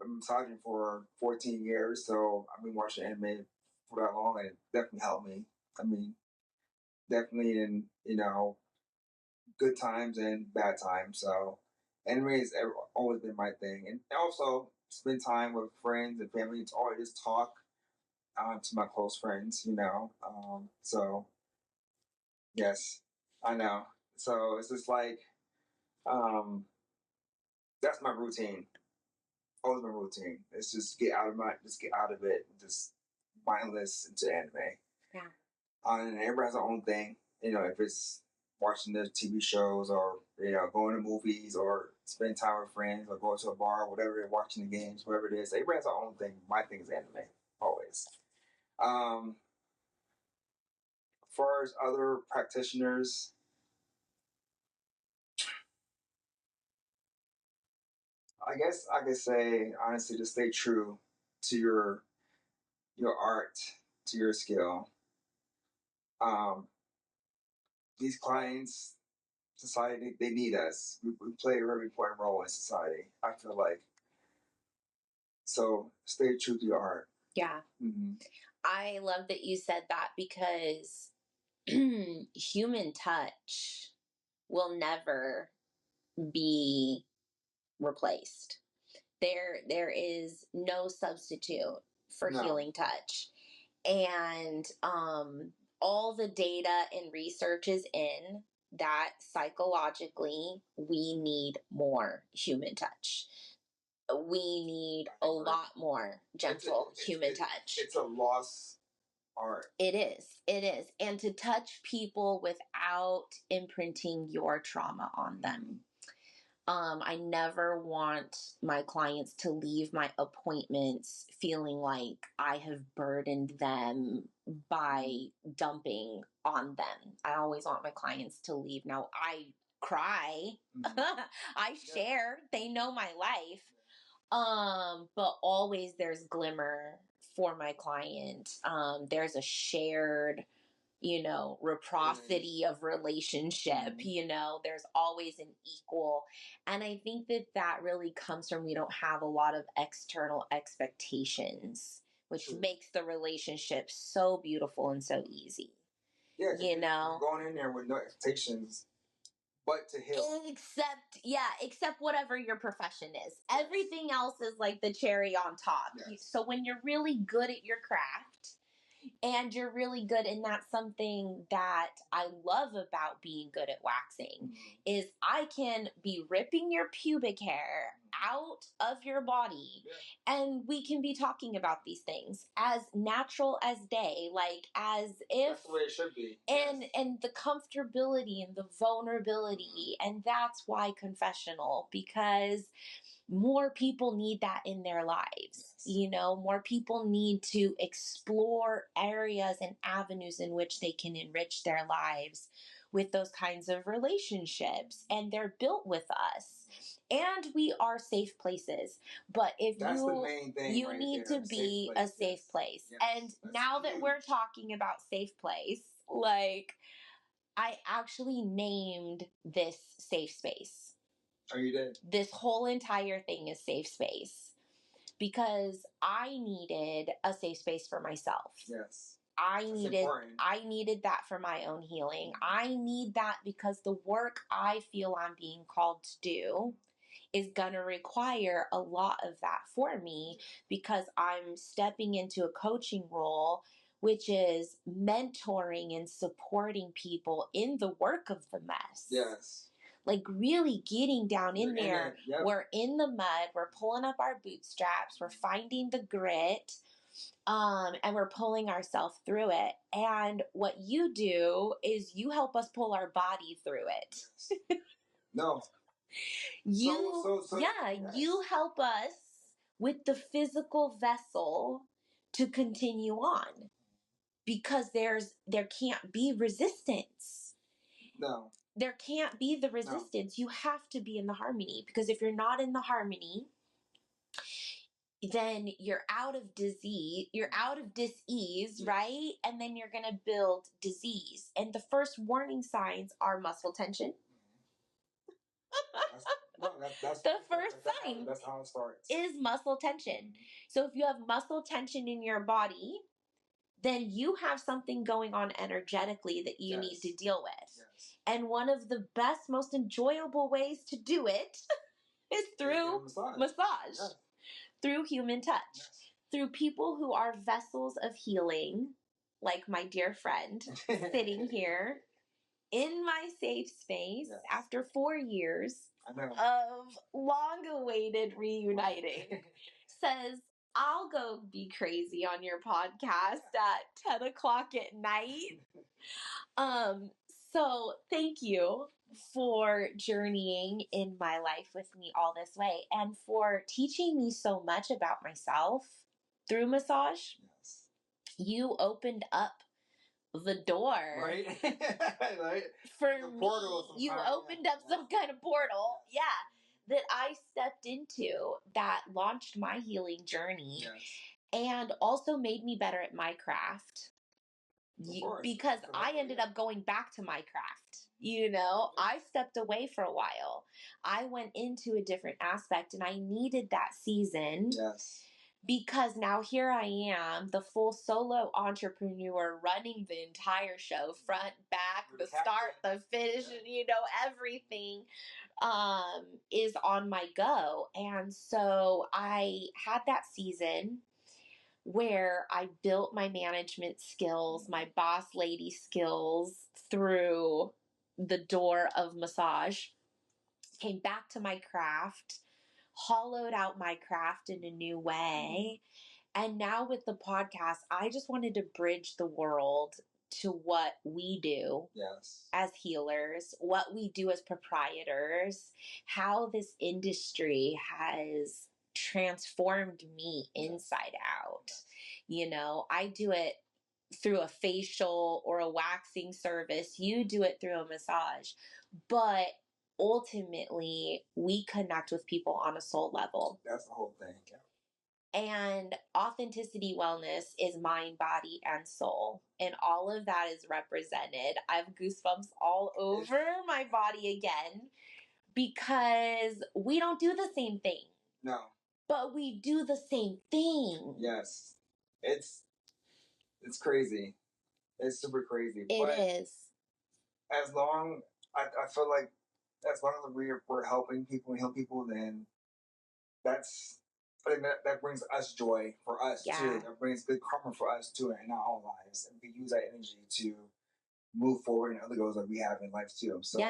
I've been massaging for 14 years, so I've been watching anime for that long, and it definitely helped me. I mean, definitely in good times and bad times. So anime has always been my thing, and also spend time with friends and family. It's always just talk to my close friends, so yes, I know. So it's just like um, that's my routine. Always my routine. It's just get out of it, and just mindless into anime. Yeah. And everybody has their own thing. If it's watching the TV shows or going to movies or spend time with friends or going to a bar, whatever, watching the games, whatever it is. Everybody has their own thing. My thing is anime, always. As far as other practitioners, I guess I could say honestly to stay true to your art, to your skill. Um, these clients, society, they need us. We play a very important role in society. I feel like so. Stay true to your art. Yeah. Mm-hmm. I love that you said that because human touch will never be replaced. There is no substitute for healing touch. And all the data and research is in that psychologically we need more human touch. We need a lot more gentle human touch. It's a lost art. It is. It is. And to touch people without imprinting your trauma on them. I never want my clients to leave my appointments feeling like I have burdened them by dumping on them. I always want my clients to leave. Now, I cry, I share, they know my life. But always there's glimmer for my client. There's a shared reciprocity of relationship, there's always an equal. And I think that really comes from we don't have a lot of external expectations, which makes the relationship so beautiful and so easy. Yeah, you're going in there with no expectations but to heal. Except whatever your profession is. Yes. Everything else is like the cherry on top. Yes. So when you're really good at your craft, and you're really good, and that's something that I love about being good at waxing, is I can be ripping your pubic hair out of your body, and we can be talking about these things as natural as day, like as if that's the way it should be. And the comfortability and the vulnerability, and that's why confessional, because more people need that in their lives. More people need to explore areas and avenues in which they can enrich their lives with those kinds of relationships. And they're built with us. And we are safe places. But if that's the main thing, you need to be a safe place. Yes. And that's now huge. That we're talking about safe place, like I actually named this safe space. Oh, you did? This whole entire thing is safe space because I needed a safe space for myself. Yes. I needed that for my own healing. I need that because the work I feel I'm being called to do is going to require a lot of that for me because I'm stepping into a coaching role, which is mentoring and supporting people in the work of the mess. Yes. Like really getting down in there. Yep. We're in the mud. We're pulling up our bootstraps. We're finding the grit. And we're pulling ourselves through it. And what you do is you help us pull our body through it. Yes. No. You help us with the physical vessel to continue on because there can't be resistance. No. there can't be the resistance. No. You have to be in the harmony, because if you're not in the harmony, then you're out of disease, you're out of dis-ease, yes. Right? And then you're going to build disease. And the first warning signs are muscle tension. That's the first sign. That's how it starts. Is muscle tension. So if you have muscle tension in your body, then you have something going on energetically that you yes. need to deal with. Yes. And one of the best, most enjoyable ways to do it is through massage. Yes. Through human touch, yes. Through people who are vessels of healing, like my dear friend sitting here in my safe space yes. after 4 years of long-awaited reuniting, says, I'll go be crazy on your podcast at 10 o'clock at night. So thank you for journeying in my life with me all this way, and for teaching me so much about myself through massage. Yes. You opened up the door. Right. Right. For me, you opened up some kind of portal. Yes. Yeah. That I stepped into that launched my healing journey. Yes. And also made me better at my craft. Because I ended up going back to my craft. You know, I stepped away for a while. I went into a different aspect, and I needed that season. Yes. Because now here I am, the full solo entrepreneur, running the entire show, front, back, the start, the finish, you know, everything is on my go. And so I had that season where I built my management skills, my boss lady skills through the door of massage, came back to my craft, hollowed out my craft in a new way. And now with the podcast, I just wanted to bridge the world to what we do yes. as healers, what we do as proprietors, how this industry has transformed me inside out. You know, I do it through a facial or a waxing service. You do it through a massage. But ultimately, we connect with people on a soul level. That's the whole thing. Yeah. And authenticity wellness is mind, body, and soul. And all of that is represented. I have goosebumps all over my body again, because we don't do the same thing. No. But we do the same thing. Yes. It's crazy. It's super crazy. It is. As long, I feel like as long as we're helping people and heal people, then I think that brings us joy for us too. That brings good karma for us too in our own lives. And we use that energy to move forward in other goals that we have in life too. So,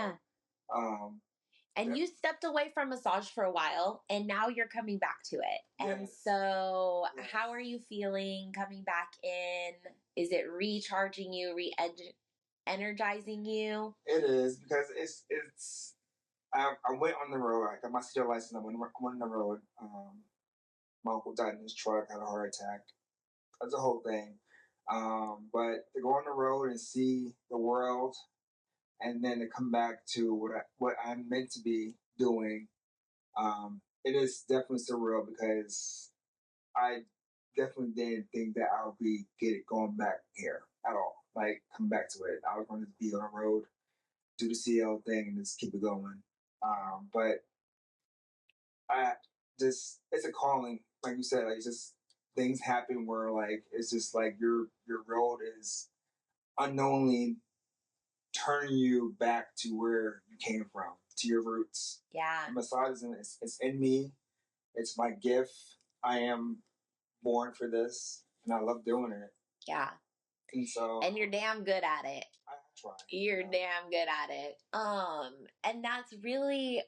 and you stepped away from massage for a while, and now you're coming back to it. Yes. And so how are you feeling coming back in? Is it recharging you, energizing you? It is, because it's I went on the road. I got my CDL license. I went on the road. My uncle died in his truck, had a heart attack. That's a whole thing. But to go on the road and see the world, and then to come back to what I'm meant to be doing, it is definitely surreal, because I definitely didn't think that I would be going back here at all. Like, come back to it. I was going to be on the road, do the CL thing, and just keep it going. But it's a calling, like you said. Like, it's just things happen where, like, it's just like your road is unknowingly turning you back to where you came from, to your roots. Yeah. And massage it's in me. It's my gift. I am born for this, and I love doing it. Yeah. And you're damn good at it. I try. You're damn good at it. And that's really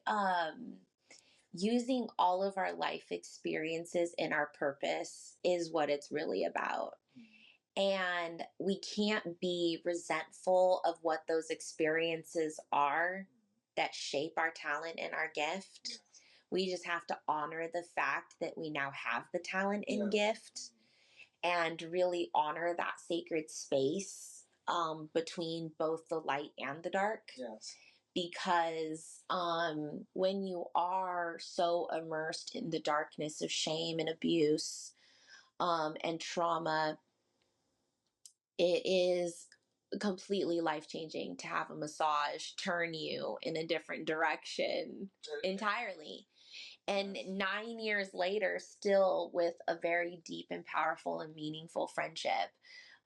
using all of our life experiences in our purpose is what it's really about. And we can't be resentful of what those experiences are that shape our talent and our gift. Yes. We just have to honor the fact that we now have the talent and gift, and really honor that sacred space between both the light and the dark. Yes. because when you are so immersed in the darkness of shame and abuse and trauma, it is completely life-changing to have a massage turn you in a different direction entirely. And 9 years later, still with a very deep and powerful and meaningful friendship,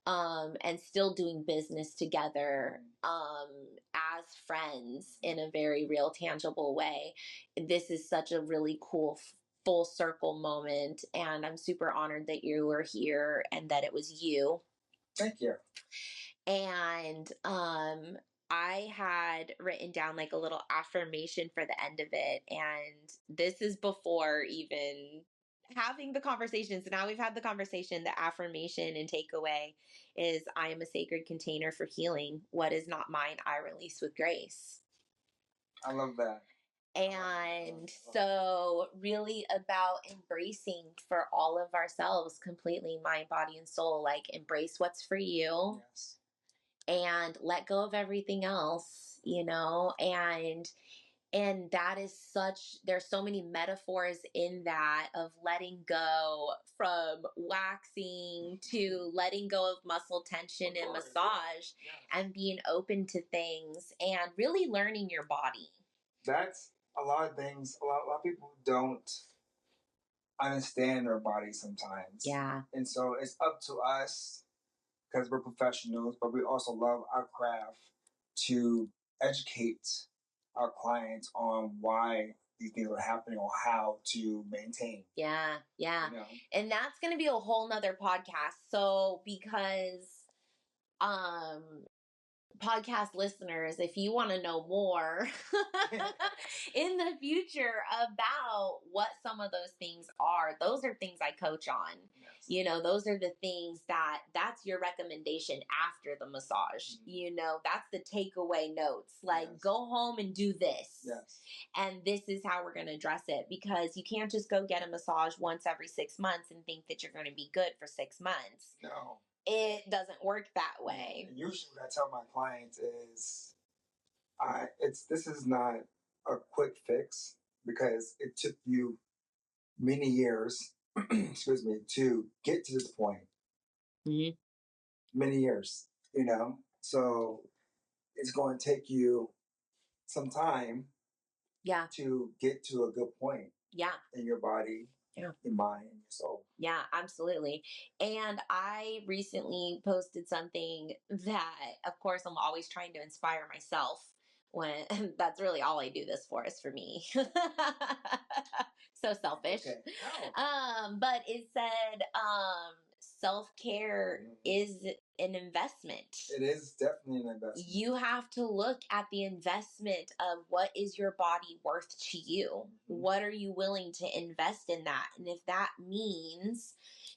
and still doing business together as friends in a very real, tangible way. This is such a really cool full circle moment, and I'm super honored that you were here and that it was you. Thank you. And I had written down like a little affirmation for the end of it. And this is before even having the conversation. So now we've had the conversation. The affirmation and takeaway is, I am a sacred container for healing. What is not mine, I release with grace. I love that. And so really about embracing for all of ourselves completely, mind, body, and soul, like embrace what's for you. Yes. And let go of everything else, and that is there's so many metaphors in that, of letting go from waxing to letting go of muscle tension and massage, and being open to things and really learning your body. That's a lot of things. A lot of people don't understand their body sometimes. Yeah. And so it's up to us, because we're professionals, but we also love our craft, to educate our clients on why these things are happening or how to maintain. Yeah. And that's going to be a whole nother podcast. So because podcast listeners, if you want to know more in the future about what some of those things are, those are things I coach on. Yes. Those are the things that's your recommendation after the massage. Mm-hmm. That's the takeaway notes. Like, yes, go home and do this. Yes. And this is how we're going to address it, because you can't just go get a massage once every 6 months and think that you're going to be good for 6 months. No. It doesn't work that way. And usually what I tell my clients is, this is not a quick fix, because it took you many years, excuse me, to get to this point. Mm-hmm. Many years, so it's going to take you some time, yeah, to get to a good point, yeah, in your body, yeah, your mind, and your soul. Yeah, absolutely. And I recently posted something that, of course, I'm always trying to inspire myself, when that's really all I do this for, is for me. So selfish. Okay. But it said, self-care is an investment. It is definitely an investment. You have to look at the investment of, what is your body worth to you? Mm-hmm. What are you willing to invest in that? And if that means,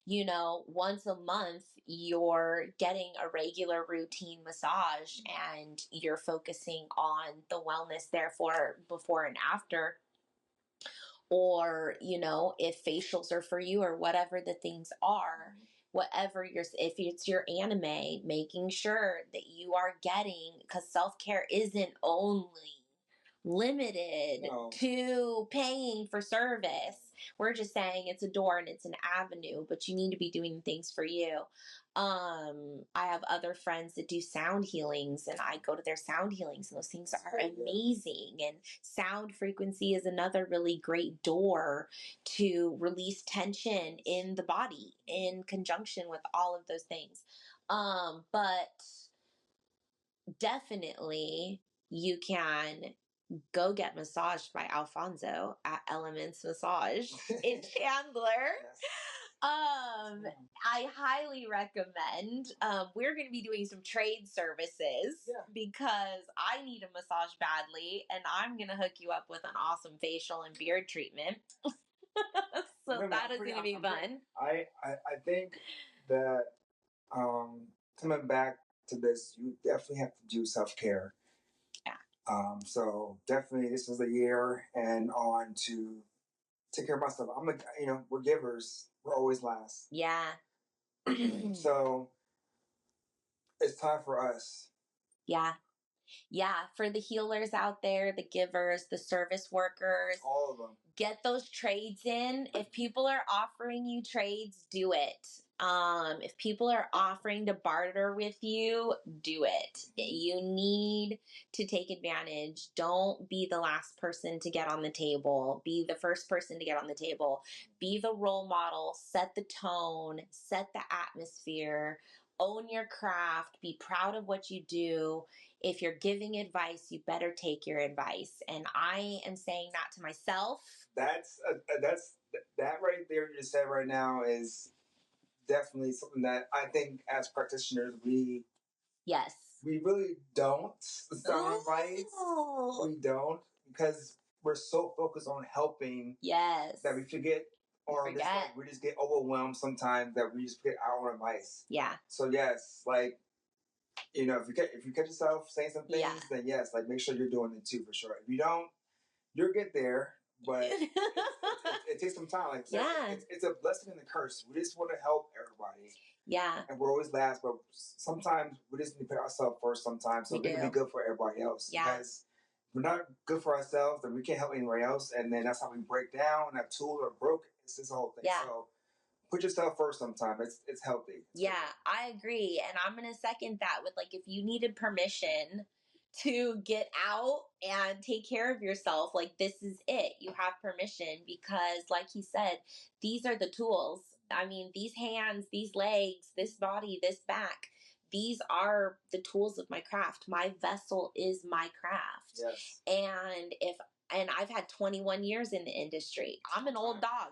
once a month you're getting a regular routine massage, and you're focusing on the wellness, therefore, before and after, or, if facials are for you, or whatever the things are, whatever if it's your anime, making sure that you are getting, because self-care isn't only limited to paying for service. We're just saying it's a door and it's an avenue, but you need to be doing things for you. I have other friends that do sound healings, and I go to their sound healings, and those things are amazing. And sound frequency is another really great door to release tension in the body, in conjunction with all of those things. But definitely you can go get massaged by Alfonso at Elements Massage in Chandler. Yes. I highly recommend. We're going to be doing some trade services, because I need a massage badly, and I'm going to hook you up with an awesome facial and beard treatment. So that is going to be fun. I think that coming back to this, you definitely have to do self-care. Yeah. So definitely this is a year and on to take care of myself. We're givers. We're always last. Yeah. So it's time for us. Yeah. Yeah, for the healers out there, the givers, the service workers, all of them. Get those trades in. If people are offering you trades, do it. If people are offering to barter with you, do it. You need to take advantage. Don't be the last person to get on the table. Be the first person to get on the table. Be the role model. Set the tone. Set the atmosphere. Own your craft. Be proud of what you do. If you're giving advice, you better take your advice. And I am saying that to myself. That's that right there you just said right now is definitely something that I think as practitioners we really don't sound advice. We don't, because we're so focused on helping that we forget we just get overwhelmed sometimes that we just forget our own advice. Yeah. So yes, like, you know, if you catch yourself saying some things, then yes, like make sure you're doing it too for sure. If you don't, you'll get there, but it takes some time. Like it's a blessing and a curse. We just want to help everybody. Yeah. And we're always last, but sometimes we just need to put ourselves first sometimes so we can be good for everybody else. Yeah. Because if we're not good for ourselves, then we can't help anybody else. And then that's how we break down and our tools are broken. It's this whole thing. Yeah. So put yourself first sometimes. It's healthy. Yeah, I agree. And I'm going to second that with, like, if you needed permission to get out and take care of yourself, like, this is it. You have permission because, like he said, these are the tools. I mean, these hands, these legs, this body, this back, these are the tools of my craft. My vessel is my craft. Yes. And I've had 21 years in the industry. I'm an old dog.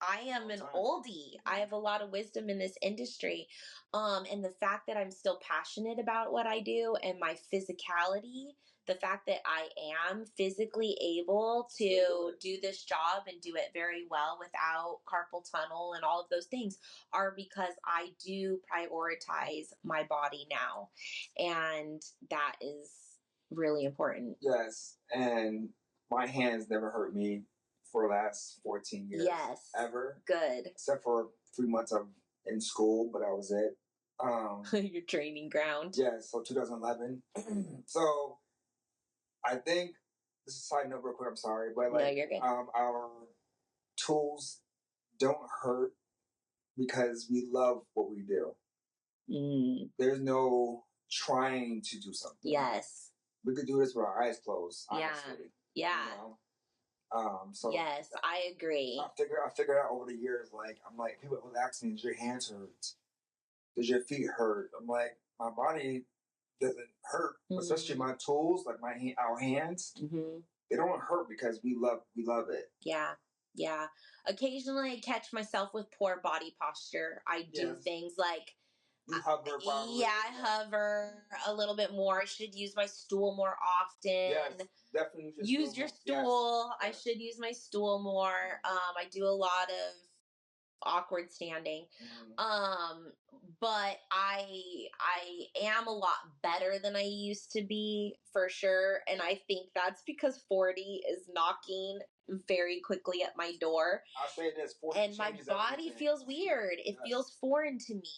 I am an oldie. I have a lot of wisdom in this industry. And the fact that I'm still passionate about what I do and my physicality, the fact that I am physically able to do this job and do it very well without carpal tunnel and all of those things are because I do prioritize my body now. And that is really important. Yes. And my hands never hurt me for the last 14 years. Yes. Ever. Good. Except for 3 months of in school, but that was it. Your training ground. Yeah, so 2011. So I think this is a side note real quick, I'm sorry, but like, no, you're good. Our tools don't hurt because we love what we do. There's no trying to do something. Yes. We could do this with our eyes closed, honestly. Yeah. You know? So yes, I agree. I figured out over the years, like, I'm like, people will ask me, does your hands hurt? Does your feet hurt? I'm like, my body doesn't hurt, especially my tools, like our hands. They don't hurt because we love it. Yeah. Yeah. Occasionally I catch myself with poor body posture. I do things like you hover probably. Yeah, I hover a little bit more. I should use my stool more often. Yes, definitely use your stool. Yes. I should use my stool more. I do a lot of awkward standing. But I am a lot better than I used to be, for sure. And I think that's because 40 is knocking very quickly at my door. I'll say this, 40 and my body feels weird. It feels foreign to me.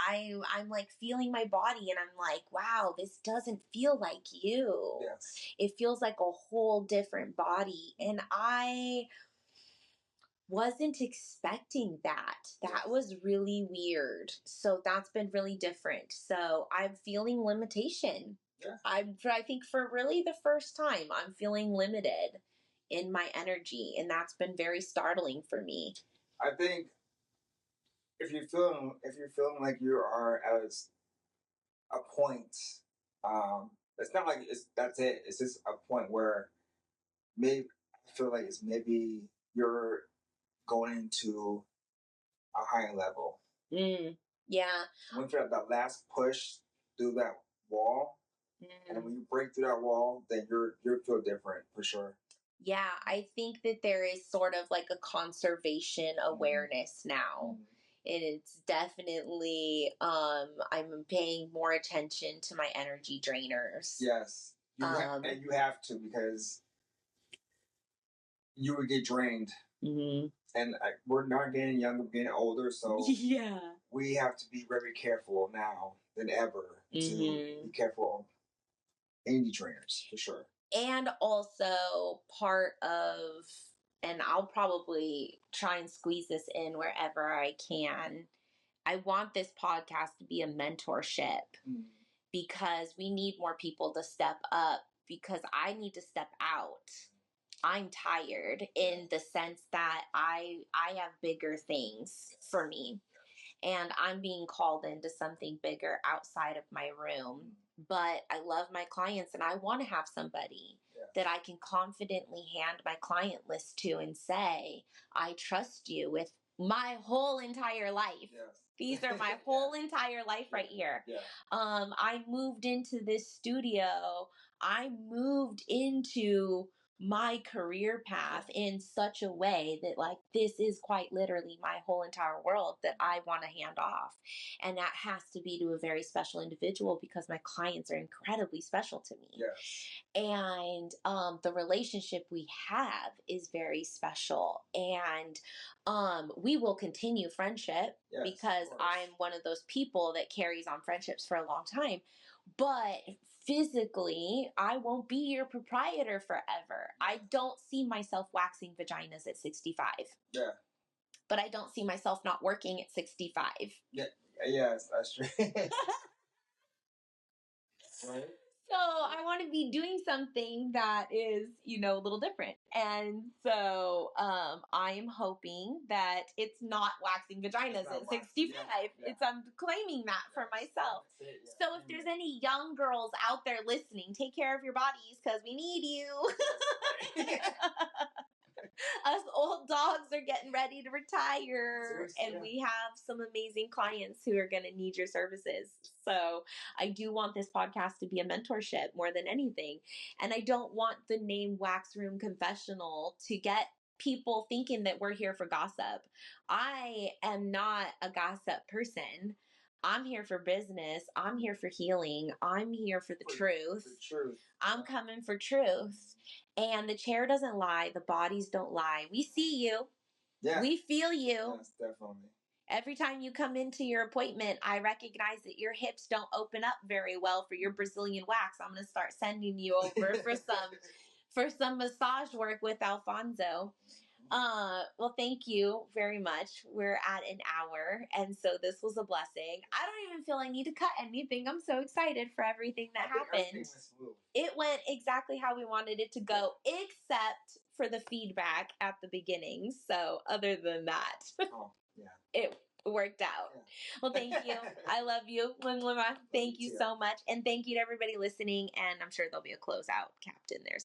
I'm like feeling my body and I'm like, wow, this doesn't feel like you. Yes. It feels like a whole different body. And I wasn't expecting that. That was really weird. So that's been really different. So I'm feeling limitation. Yeah. I think for really the first time, I'm feeling limited in my energy. And that's been very startling for me. I think if you're feeling like you are at a point, it's not like that's it. It's just a point where maybe I feel like it's maybe you're going into a higher level. Yeah. Once you have that last push through that wall, and when you break through that wall, then you'll feel different for sure. Yeah, I think that there is sort of like a conservation awareness now. And it's definitely, I'm paying more attention to my energy drainers. Yes. And you have to, because you would get drained. And we're not getting younger, we're getting older, so we have to be very careful now than ever to be careful indie trainers for sure. And also part of, and I'll probably try and squeeze this in wherever I can. I want this podcast to be a mentorship because we need more people to step up, because I need to step out. I'm tired in the sense that I have bigger things for me, and I'm being called into something bigger outside of my room. But I love my clients, and I want to have somebody that I can confidently hand my client list to and say, I trust you with my whole entire life. Yes. These are my whole entire life right here. Yeah. I moved into this studio. I moved into my career path in such a way that, like, this is quite literally my whole entire world that I want to hand off. And that has to be to a very special individual, because my clients are incredibly special to me. Yes. And the relationship we have is very special. And we will continue friendship, because I'm one of those people that carries on friendships for a long time. But physically, I won't be your proprietor forever. I don't see myself waxing vaginas at 65. Yeah. But I don't see myself not working at 65. Yeah. Yes, that's true. Right. So I want to be doing something that is, a little different. And so I'm hoping that it's not waxing vaginas at 65. Yeah. I'm claiming that for myself. So if there's any young girls out there listening, take care of your bodies, because we need you. Us old dogs are getting ready to retire. Seriously, and we have some amazing clients who are going to need your services. So I do want this podcast to be a mentorship more than anything. And I don't want the name Wax Room Confessional to get people thinking that we're here for gossip. I am not a gossip person. I'm here for business. I'm here for healing. I'm here for the truth. I'm coming for truth. And the chair doesn't lie. The bodies don't lie. We see you. Yeah. We feel you. Yes, definitely. Every time you come into your appointment, I recognize that your hips don't open up very well for your Brazilian wax. I'm going to start sending you over for some massage work with Alfonso. Well, thank you very much. We're at an hour, and so this was a blessing. I don't even feel I need to cut anything. I'm so excited for everything that happened. It went exactly how we wanted it to go, except for the feedback at the beginning. So other than that, it worked out. Yeah. Well, thank you. I love you. Thank you so much. And thank you to everybody listening. And I'm sure there'll be a closeout capped in there